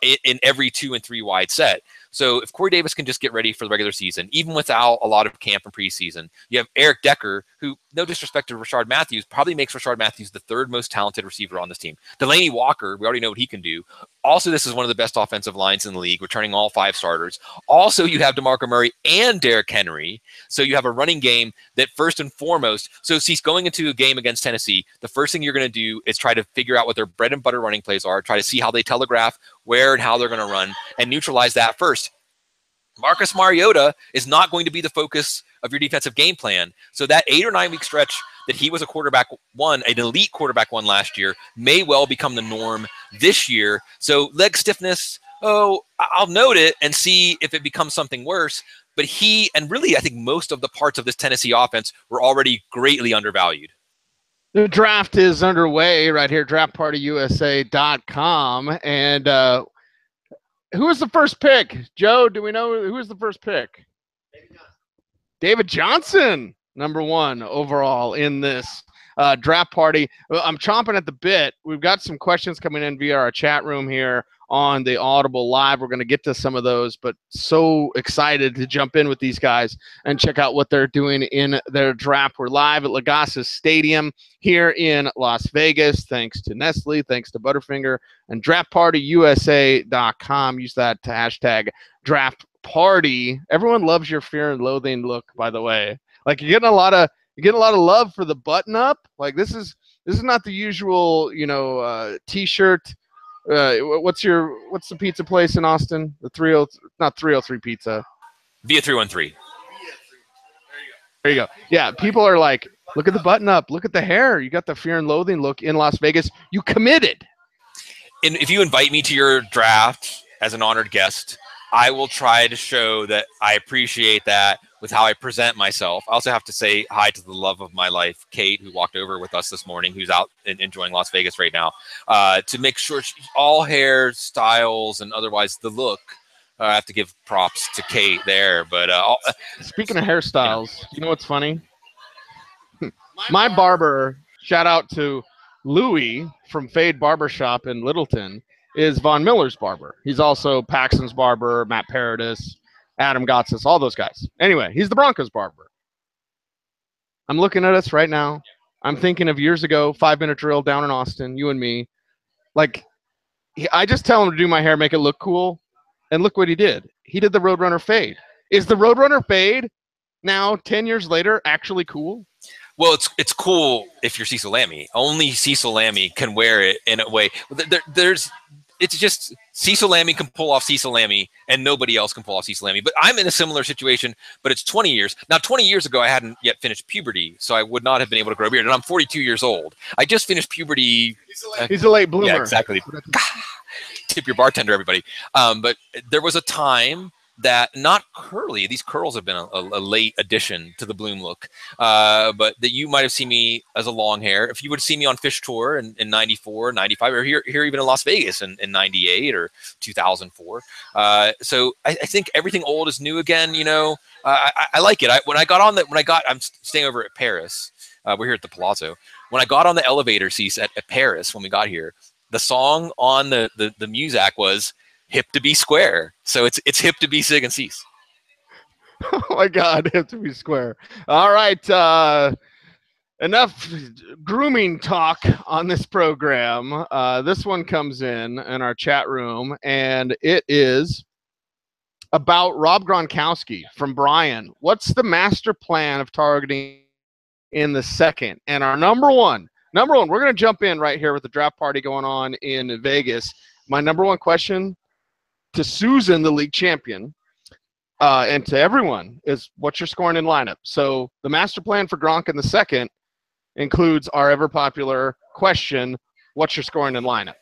Speaker 3: in every 2 and 3 wide set. So if Corey Davis can just get ready for the regular season, even without a lot of camp and preseason, you have Eric Decker, who, no disrespect to Rashard Matthews, probably makes Rashard Matthews the 3rd most talented receiver on this team. Delaney Walker, we already know what he can do. Also, this is one of the best offensive lines in the league, returning all 5 starters. Also, you have DeMarco Murray and Derrick Henry. So you have a running game that, first and foremost, so Cease, going into a game against Tennessee, the first thing you're going to do is try to figure out what their bread and butter running plays are, try to see how they telegraph where and how they're going to run, and neutralize that first. Marcus Mariota is not going to be the focus of your defensive game plan. So that 8 or 9 week stretch that he was a quarterback 1, an elite quarterback 1 last year, may well become the norm this year. So leg stiffness, I'll note it and see if it becomes something worse. But he, and really I think most of the parts of this Tennessee offense, were already greatly undervalued.
Speaker 5: The draft is underway right here, draftpartyusa.com. And who was the first pick? Joe, do we know who was the first pick? David Johnson, number 1 overall in this draft party. I'm chomping at the bit. We've got some questions coming in via our chat room here on the Audible Live. We're going to get to some of those, but so excited to jump in with these guys and check out what they're doing in their draft. We're live at Legacy Stadium here in Las Vegas, thanks to Nestle, thanks to Butterfinger, and draftpartyusa.com. Use that hashtag draft party. Everyone loves your fear and loathing look, by the way. Like, you're getting a lot of love for the button up. Like, this is not the usual, t-shirt. What's the pizza place in Austin? The 303 Pizza.
Speaker 3: Via 313.
Speaker 5: There you go. Yeah, people are like, look at the button up, look at the hair. You got the fear and loathing look in Las Vegas. You committed.
Speaker 3: And if you invite me to your draft as an honored guest, I will try to show that I appreciate that with how I present myself. I also have to say hi to the love of my life, Kate, who walked over with us this morning, who's out and enjoying Las Vegas right now, to make sure all hair styles and otherwise the look. I have to give props to Kate there. But
Speaker 5: speaking of hairstyles, you know what's funny? My barber, shout out to Louie from Fade Barbershop in Littleton, is Von Miller's barber. He's also Paxton's barber, Matt Paradis, Adam Gotsis, all those guys. Anyway, he's the Broncos barber. I'm looking at us right now. I'm thinking of years ago, 5-minute drill down in Austin, you and me. Like, I just tell him to do my hair, make it look cool, and look what he did. He did the Roadrunner fade. Is the Roadrunner fade now, 10 years later, actually cool?
Speaker 3: Well, it's cool if you're Cecil Lammey. Only Cecil Lammey can wear it in a way. It's just Cecil Lammey can pull off Cecil Lammey, and nobody else can pull off Cecil Lammey. But I'm in a similar situation, but it's 20 years. Now, 20 years ago, I hadn't yet finished puberty, so I would not have been able to grow a beard. And I'm 42 years old. I just finished puberty.
Speaker 5: He's a late bloomer.
Speaker 3: Yeah, exactly. Tip your bartender, everybody. But there was a time that, not curly, these curls have been a late addition to the Bloom look, but that you might have seen me as a long hair. If you would see me on Fish Tour in 94, 95, or here even in Las Vegas in 98 or 2004. So I think everything old is new again, you know. I like it. I'm staying over at Paris. We're here at the Palazzo. When I got on the elevator seats at Paris when we got here, the song on the Muzak was "Hip to Be Square." So it's hip to be Sig and Cease.
Speaker 5: Oh my God, hip to be square. All right, enough grooming talk on this program. This one comes in our chat room, and it is about Rob Gronkowski from Brian. What's the master plan of targeting in the second? And our number one, we're going to jump in right here with the draft party going on in Vegas. My number one question to Susan, the league champion, and to everyone is, what's your scoring in lineup? So the master plan for Gronk in the second includes our ever popular question, what's your scoring in lineup?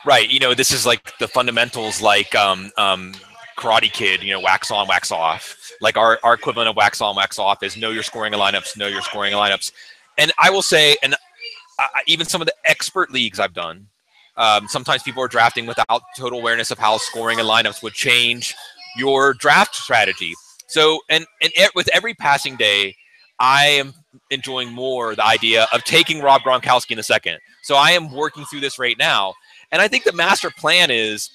Speaker 3: Right. You know, this is like the fundamentals, like Karate Kid, you know, wax on, wax off. Like our equivalent of wax on, wax off is know your scoring in lineups, know your scoring in lineups. And I will say, and even some of the expert leagues I've done, sometimes people are drafting without total awareness of how scoring and lineups would change your draft strategy. So, and with every passing day, I am enjoying more the idea of taking Rob Gronkowski in the second. So I am working through this right now. And I think the master plan is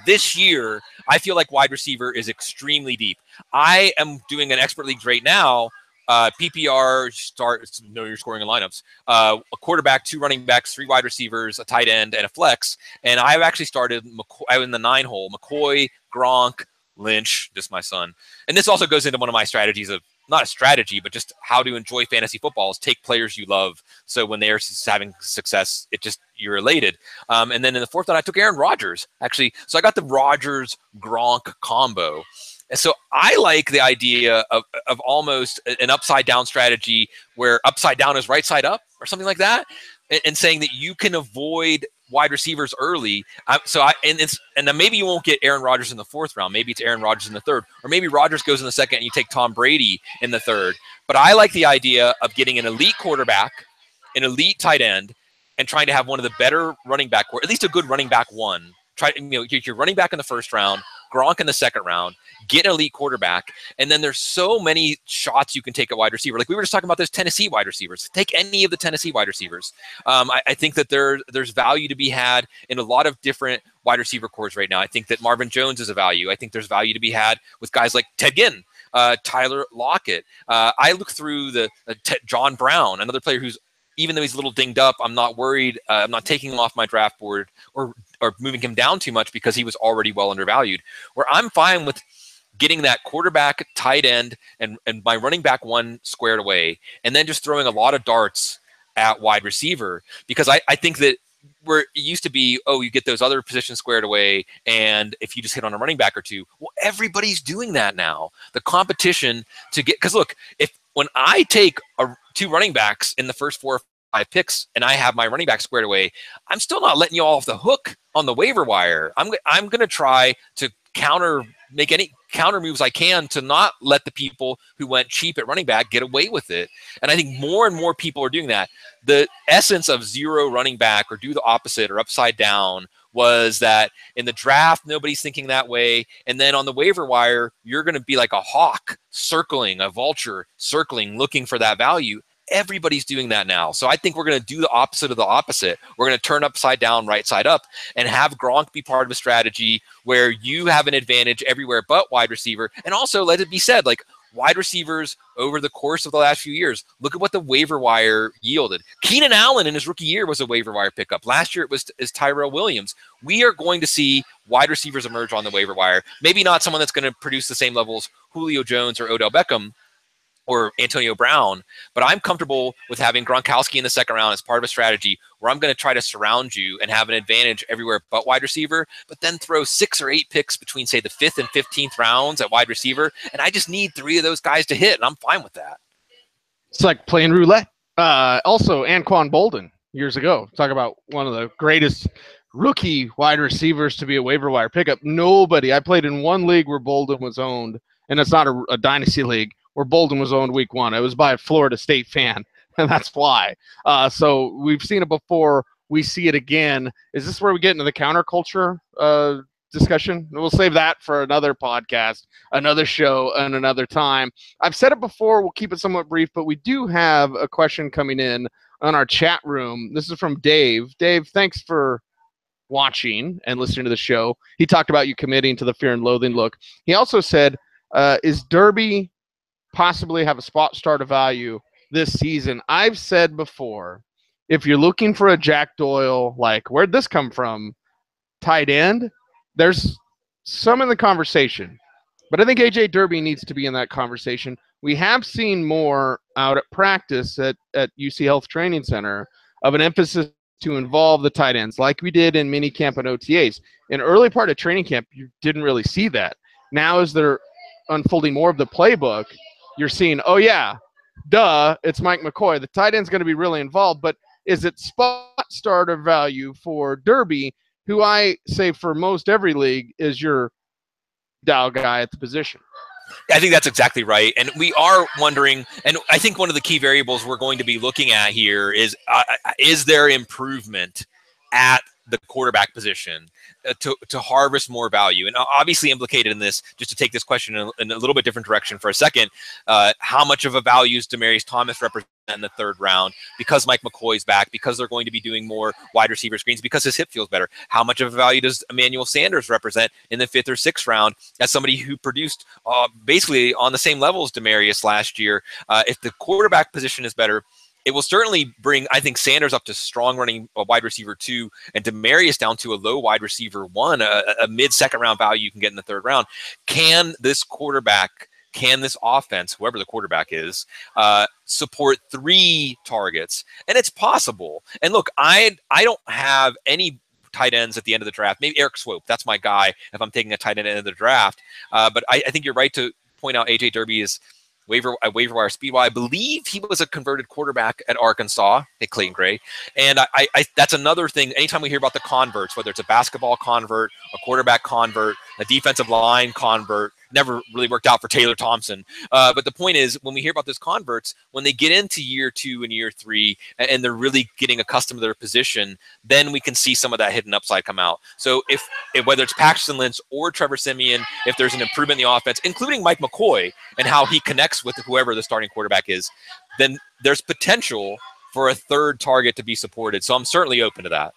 Speaker 3: this year, I feel like wide receiver is extremely deep. I am doing an expert league right now. PPR starts, know your scoring and lineups, a quarterback, 2 running backs, 3 wide receivers, a tight end, and a flex. And I've actually started in the 9 hole, McCoy, Gronk, Lynch, just my son. And this also goes into one of my strategies of, not a strategy, but just how to enjoy fantasy football is take players you love. So when they're having success, you're elated. And then in the 4th round, I took Aaron Rodgers, actually. So I got the Rodgers-Gronk combo. And so I like the idea of almost an upside down strategy where upside down is right side up or something like that, and saying that you can avoid wide receivers early. And then maybe you won't get Aaron Rodgers in the 4th round. Maybe it's Aaron Rodgers in the 3rd, or maybe Rodgers goes in the 2nd and you take Tom Brady in the 3rd. But I like the idea of getting an elite quarterback, an elite tight end, and trying to have one of the better running back, or at least a good running back one. Get your running back in the 1st round, Gronk in the 2nd round, get an elite quarterback, and then there's so many shots you can take at wide receiver. Like we were just talking about those Tennessee wide receivers. Take any of the Tennessee wide receivers. I think that there's value to be had in a lot of different wide receiver cores right now. I think that Marvin Jones is a value. I think there's value to be had with guys like Ted Ginn, Tyler Lockett. I look through John Brown, another player who's, even though he's a little dinged up, I'm not worried. I'm not taking him off my draft board or moving him down too much because he was already well undervalued. Where I'm fine with getting that quarterback, tight end, and my running back one squared away, and then just throwing a lot of darts at wide receiver, because I think that where it used to be, oh, you get those other positions squared away, and if you just hit on a running back or two, well, everybody's doing that now. The competition to get, because look, when I take 2 running backs in the first 4 or 5 picks and I have my running back squared away, I'm still not letting you off the hook on the waiver wire. I'm going to try to make any counter moves I can to not let the people who went cheap at running back get away with it. And I think more and more people are doing that. The essence of zero running back or do the opposite or upside down was that in the draft, nobody's thinking that way. And then on the waiver wire, you're going to be like a hawk circling, a vulture circling, looking for that value. Everybody's doing that now. So I think we're going to do the opposite of the opposite. We're going to turn upside down, right side up, and have Gronk be part of a strategy where you have an advantage everywhere but wide receiver. And also, let it be said, like, wide receivers over the course of the last few years, look at what the waiver wire yielded. Keenan Allen in his rookie year was a waiver wire pickup. Last year it was Tyrell Williams. We are going to see wide receivers emerge on the waiver wire. Maybe not someone that's going to produce the same levels Julio Jones or Odell Beckham or Antonio Brown, but I'm comfortable with having Gronkowski in the 2nd round as part of a strategy where I'm going to try to surround you and have an advantage everywhere but wide receiver, but then throw 6 or 8 picks between, say, the 5th and 15th rounds at wide receiver, and I just need 3 of those guys to hit, and I'm fine with that.
Speaker 5: It's like playing roulette. Also, Anquan Bolden years ago. Talk about one of the greatest rookie wide receivers to be a waiver wire pickup. Nobody. I played in one league where Bolden was owned, and it's not a dynasty league, where Bolden was owned week 1. It was by a Florida State fan, and that's why. So we've seen it before. We see it again. Is this where we get into the counterculture discussion? We'll save that for another podcast, another show, and another time. I've said it before. We'll keep it somewhat brief, but we do have a question coming in on our chat room. This is from Dave. Dave, thanks for watching and listening to the show. He talked about you committing to the fear and loathing look. He also said, is Derby possibly have a spot starter value this season? I've said before, if you're looking for a Jack Doyle, like, where'd this come from, tight end, there's some in the conversation. But I think A.J. Derby needs to be in that conversation. We have seen more out at practice at UC Health Training Center of an emphasis to involve the tight ends like we did in minicamp and OTAs. In early part of training camp, you didn't really see that. Now as they're unfolding more of the playbook, you're seeing, oh, yeah, duh, it's Mike McCoy. The tight end's going to be really involved, but is it spot starter value for Derby, who I say for most every league is your Dow guy at the position?
Speaker 3: I think that's exactly right. And we are wondering, and I think one of the key variables we're going to be looking at here is there improvement at the quarterback position to harvest more value? And obviously implicated in this, just to take this question in a little bit different direction for a second, how much of a value does Demaryius Thomas represent in the 3rd round because Mike McCoy's back, because they're going to be doing more wide receiver screens, because his hip feels better? How much of a value does Emmanuel Sanders represent in the 5th or 6th round as somebody who produced basically on the same level as Demaryius last year? If the quarterback position is better, it will certainly bring, I think, Sanders up to strong running wide receiver 2 and Demaryius down to a low wide receiver 1, a mid-2nd round value you can get in the 3rd round. Can this quarterback, can this offense, whoever the quarterback is, support 3 targets? And it's possible. And look, I don't have any tight ends at the end of the draft. Maybe Eric Swope, that's my guy if I'm taking a tight end at the end of the draft. But I think you're right to point out A.J. Derby is waiver wire speed. Well, I believe he was a converted quarterback at Arkansas, at Clayton Gray. And I that's another thing. Anytime we hear about the converts, whether it's a basketball convert, a quarterback convert, a defensive line convert, never really worked out for Taylor Thompson. But the point is, when we hear about those converts, when they get into year 2 and year 3, and they're really getting accustomed to their position, then we can see some of that hidden upside come out. So if whether it's Paxton Lynch or Trevor Siemian, if there's an improvement in the offense, including Mike McCoy and how he connects with whoever the starting quarterback is, then there's potential for a 3rd target to be supported. So I'm certainly open to that.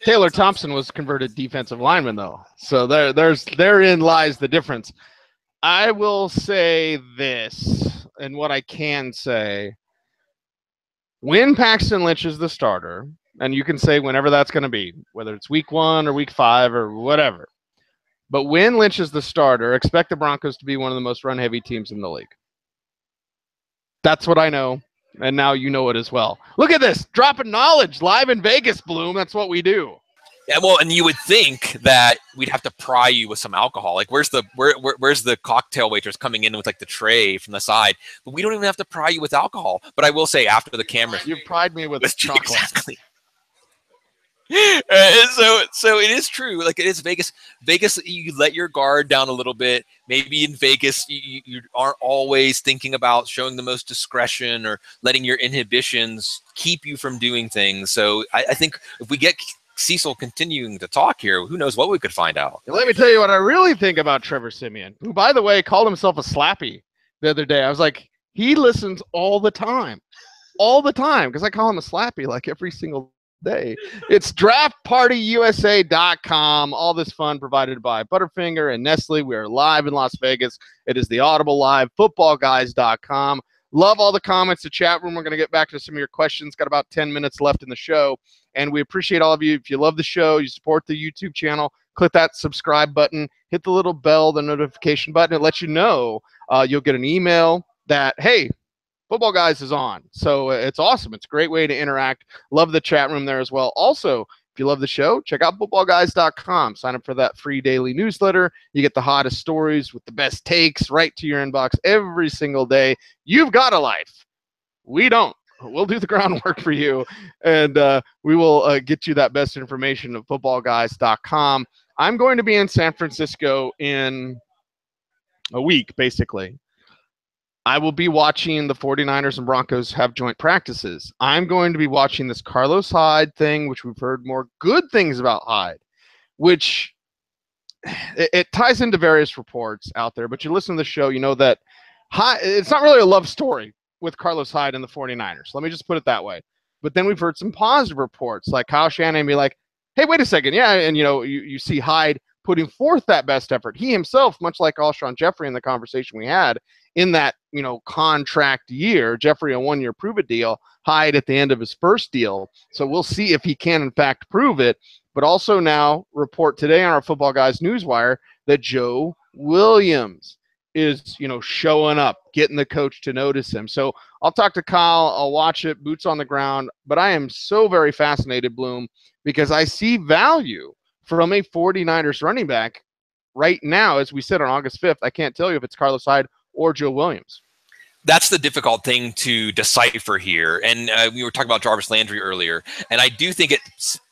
Speaker 5: Taylor Thompson was converted defensive lineman, though. So therein lies the difference. I will say this, and what I can say, when Paxton Lynch is the starter, and you can say whenever that's going to be, whether it's week 1 or week 5 or whatever, but when Lynch is the starter, expect the Broncos to be one of the most run-heavy teams in the league. That's what I know. And now you know it as well. Look at this, dropping knowledge live in Vegas, Bloom. That's what we do.
Speaker 3: Yeah, well, and you would think that we'd have to pry you with some alcohol. Like, where's the cocktail waitress coming in with like the tray from the side? But we don't even have to pry you with alcohol. But I will say, after the camera,
Speaker 5: you pried me with chocolate.
Speaker 3: Exactly. So it is true. Like, it is Vegas. Vegas, you let your guard down a little bit. Maybe in Vegas, you aren't always thinking about showing the most discretion or letting your inhibitions keep you from doing things. So I think if we get Cecil continuing to talk here, who knows what we could find out.
Speaker 5: Let me tell you what I really think about Trevor Siemian, who, by the way, called himself a slappy the other day. I was like, he listens all the time, because I call him a slappy like every single day. It's draftpartyusa.com. All this fun provided by Butterfinger and Nestle. We are live in Las Vegas. It is the Audible Live, footballguys.com. Love all the comments, the chat room. We're going to get back to some of your questions. Got about 10 minutes left in the show. And we appreciate all of you. If you love the show, you support the YouTube channel, click that subscribe button, hit the little bell, the notification button. It lets you know you'll get an email that, hey, Football Guys is on. So it's awesome. It's a great way to interact. Love the chat room there as well. Also, if you love the show, check out footballguys.com. Sign up for that free daily newsletter. You get the hottest stories with the best takes right to your inbox every single day. You've got a life. We don't. we'll do the groundwork for you, and we will get you that best information at footballguys.com. I'm going to be in San Francisco in a week, basically. I will be watching the 49ers and Broncos have joint practices. I'm going to be watching this Carlos Hyde thing, which we've heard more good things about Hyde, which it ties into various reports out there. But you listen to the show, you know that it's not really a love story with Carlos Hyde and the 49ers. Let me just put it that way. But then we've heard some positive reports, like Kyle Shanahan be like, hey, wait a second. Yeah, and you see Hyde putting forth that best effort. He himself, much like Alshon Jeffrey in the conversation we had, in that contract year, Jeffrey a 1-year prove-it deal, Hyde at the end of his first deal. So we'll see if he can in fact prove it. But also now report today on our Football Guys Newswire that Joe Williams is showing up, getting the coach to notice him. So I'll talk to Kyle, I'll watch it, boots on the ground. But I am so very fascinated, Bloom, because I see value from a 49ers running back right now. As we said on August 5th, I can't tell you if it's Carlos Hyde or Joe Williams.
Speaker 3: That's the difficult thing to decipher here. And we were talking about Jarvis Landry earlier. And I do think it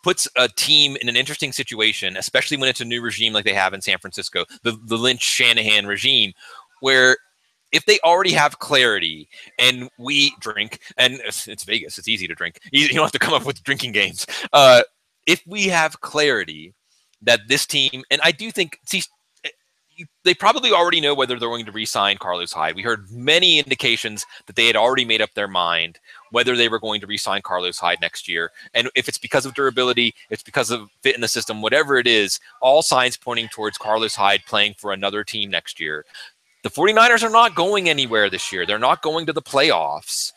Speaker 3: puts a team in an interesting situation, especially when it's a new regime like they have in San Francisco, the Lynch-Shanahan regime, where if they already have clarity and we drink, and it's Vegas, it's easy to drink. You don't have to come up with drinking games. If we have clarity that this team, and I do think, they probably already know whether they're going to re-sign Carlos Hyde. We heard many indications that they had already made up their mind whether they were going to re-sign Carlos Hyde next year. And if it's because of durability, it's because of fit in the system, whatever it is, all signs pointing towards Carlos Hyde playing for another team next year. The 49ers are not going anywhere this year. They're not going to the playoffs.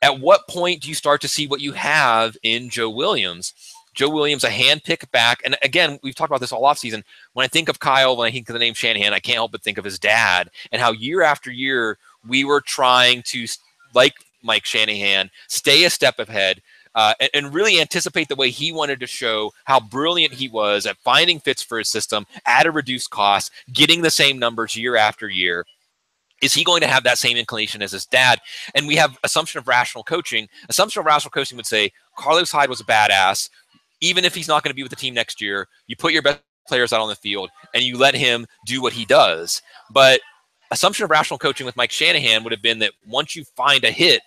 Speaker 3: At what point do you start to see what you have in Joe Williams? Joe Williams, a hand-picked back. And again, we've talked about this all offseason. When I think of Kyle, when I think of the name Shanahan, I can't help but think of his dad and how year after year we were trying to, like Mike Shanahan, stay a step ahead and really anticipate the way he wanted to show how brilliant he was at finding fits for his system at a reduced cost, getting the same numbers year after year. Is he going to have that same inclination as his dad? And we have assumption of rational coaching. Assumption of rational coaching would say Carlos Hyde was a badass. Even if he's not going to be with the team next year, you put your best players out on the field and you let him do what he does. But assumption of rational coaching with Mike Shanahan would have been that once you find a hit,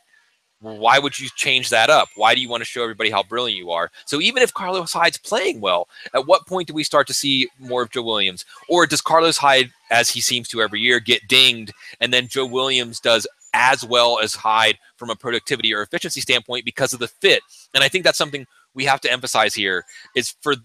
Speaker 3: why would you change that up? Why do you want to show everybody how brilliant you are? So even if Carlos Hyde's playing well, at what point do we start to see more of Joe Williams? Or does Carlos Hyde, as he seems to every year, get dinged, and then Joe Williams does as well as Hyde from a productivity or efficiency standpoint because of the fit? And I think that's something we have to emphasize here is for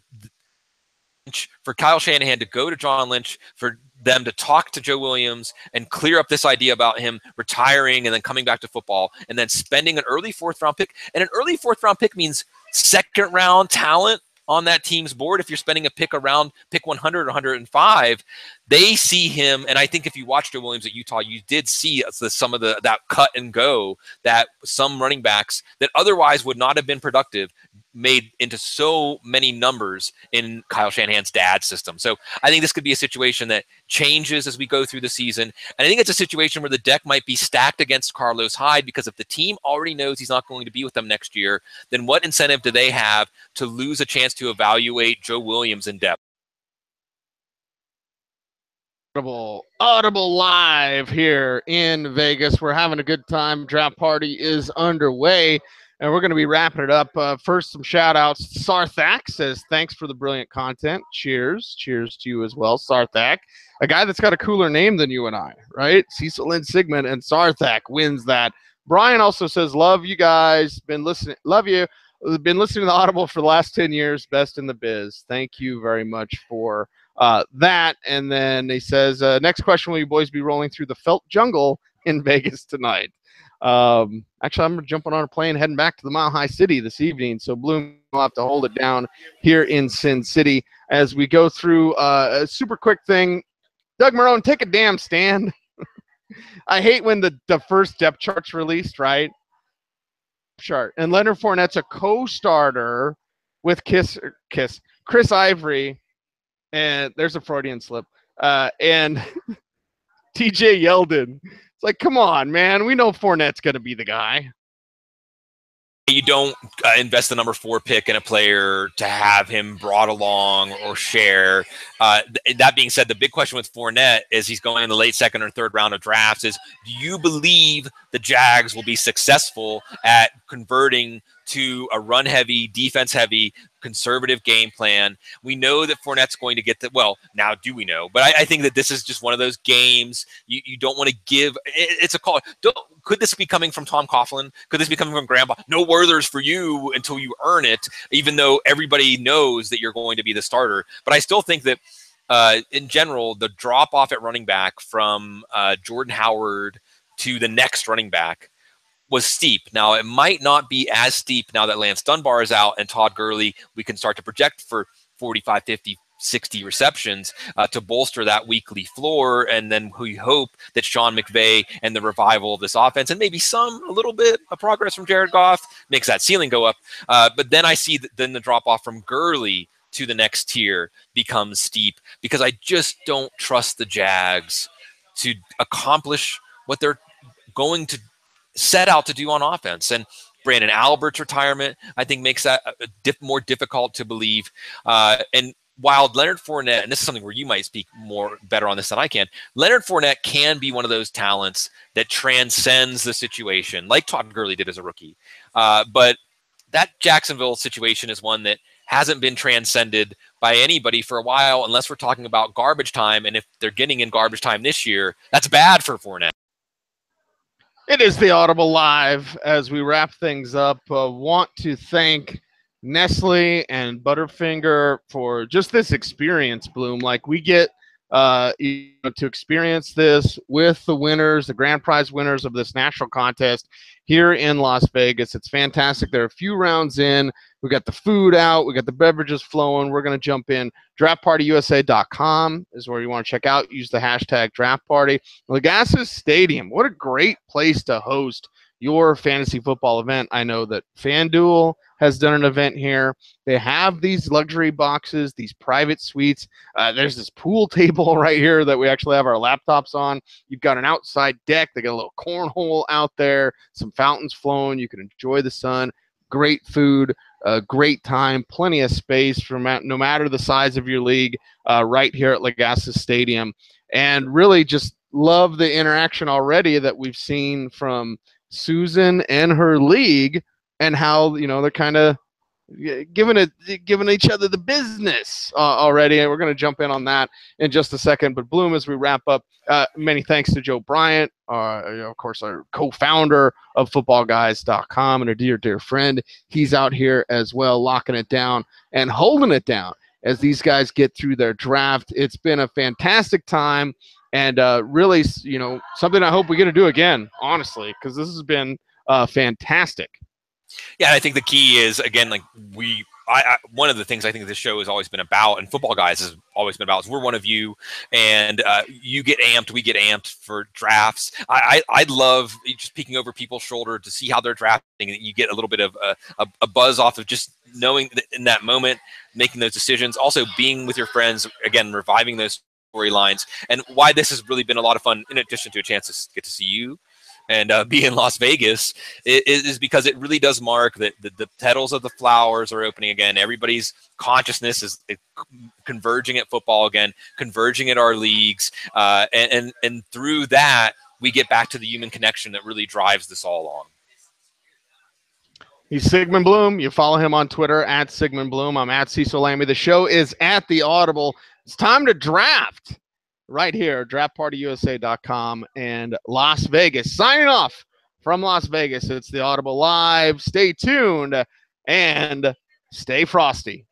Speaker 3: Kyle Shanahan to go to John Lynch, for them to talk to Joe Williams and clear up this idea about him retiring and then coming back to football and then spending an early 4th-round pick. And an early 4th-round pick means 2nd-round talent on that team's board. If you're spending a pick around pick 100 or 105, they see him. And I think if you watched Joe Williams at Utah, you did see some of that cut and go that some running backs that otherwise would not have been productive made into so many numbers in Kyle Shanahan's dad's system. So I think this could be a situation that changes as we go through the season. And I think it's a situation where the deck might be stacked against Carlos Hyde, because if the team already knows he's not going to be with them next year, then what incentive do they have to lose a chance to evaluate Joe Williams in depth?
Speaker 5: Audible live here in Vegas. We're having a good time. Draft party is underway. And we're going to be wrapping it up. First, some shout-outs. Sarthak says, thanks for the brilliant content. Cheers. Cheers to you as well, Sarthak. A guy that's got a cooler name than you and I, right? Cecil Lynn Sigmund and Sarthak wins that. Brian also says, love you guys. Love you. Been listening to Audible for the last 10 years. Best in the biz. Thank you very much for that. And then he says, next question, will you boys be rolling through the Felt Jungle in Vegas tonight? Actually, I'm jumping on a plane heading back to the Mile High City this evening, so Bloom will have to hold it down here in Sin City as we go through a super quick thing. Doug Marone, take a damn stand. I hate when the first depth chart's released, right? Chart. And Leonard Fournette's a co-starter with Chris Ivory, and there's a Freudian slip, and TJ Yeldon. It's like, come on, man. We know Fournette's going to be the guy.
Speaker 3: you don't invest the number 4 pick in a player to have him brought along or share. That being said, the big question with Fournette is he's going in the late 2nd or 3rd round of drafts is, do you believe the Jags will be successful at converting to a run-heavy, defense-heavy, conservative game plan? We know that Fournette's going to get the, well, now do we know? But I think that this is just one of those games you don't want to give. It's a call. Could this be coming from Tom Coughlin? Could this be coming from Grandpa? No Werthers for you until you earn it, even though everybody knows that you're going to be the starter. But I still think that in general, the drop-off at running back from Jordan Howard to the next running back was steep. Now, it might not be as steep now that Lance Dunbar is out and Todd Gurley, we can start to project for 45, 50, 60 receptions to bolster that weekly floor. And then we hope that Sean McVay and the revival of this offense and maybe a little bit of progress from Jared Goff makes that ceiling go up. But then I see then the drop off from Gurley to the next tier becomes steep because I just don't trust the Jags to accomplish what they're going to set out to do on offense. And Brandon Albert's retirement, I think, makes that more difficult to believe. And while Leonard Fournette, and this is something where you might speak better on this than I can, Leonard Fournette can be one of those talents that transcends the situation, like Todd Gurley did as a rookie. But that Jacksonville situation is one that hasn't been transcended by anybody for a while, unless we're talking about garbage time. And if they're getting in garbage time this year, that's bad for Fournette.
Speaker 5: It is the Audible Live. As we wrap things up, want to thank Nestle and Butterfinger for just this experience, Bloom. Like, we get to experience this with the winners, the grand prize winners of this national contest here in Las Vegas. It's fantastic. There are a few rounds in. We got the food out. We got the beverages flowing. We're going to jump in. DraftPartyUSA.com is where you want to check out. Use the hashtag DraftParty. Legasis Stadium. What a great place to host your fantasy football event. I know that FanDuel has done an event here. They have these luxury boxes, these private suites. There's this pool table right here that we actually have our laptops on. You've got an outside deck. They got a little cornhole out there, some fountains flowing. You can enjoy the sun. Great food, great time, plenty of space for no matter the size of your league right here at Legasis Stadium. And really just love the interaction already that we've seen from Susan and her league, and how they're kind of giving each other the business already. And we're going to jump in on that in just a second. But Bloom, as we wrap up, many thanks to Joe Bryant, of course, our co-founder of footballguys.com and a dear friend. He's out here as well, locking it down and holding it down as these guys get through their draft. It's been a fantastic time. And really, something I hope we get to do again, honestly, because this has been fantastic.
Speaker 3: Yeah, I think the key is, again, like one of the things I think this show has always been about, and Football Guys has always been about, is we're one of you, and you get amped, we get amped for drafts. I love just peeking over people's shoulder to see how they're drafting, and you get a little bit of a buzz off of just knowing that in that moment, making those decisions, also being with your friends, again, reviving those storylines, and why this has really been a lot of fun, in addition to a chance to get to see you and be in Las Vegas, is because it really does mark that the petals of the flowers are opening again. Everybody's consciousness is converging at football again, converging at our leagues, and through that, we get back to the human connection that really drives this all on.
Speaker 5: He's Sigmund Bloom. You follow him on Twitter at Sigmund Bloom. I'm at Cecil Lammy. The show is at the Audible. It's time to draft right here, draftpartyusa.com and Las Vegas. Signing off from Las Vegas. It's the Audible Live. Stay tuned and stay frosty.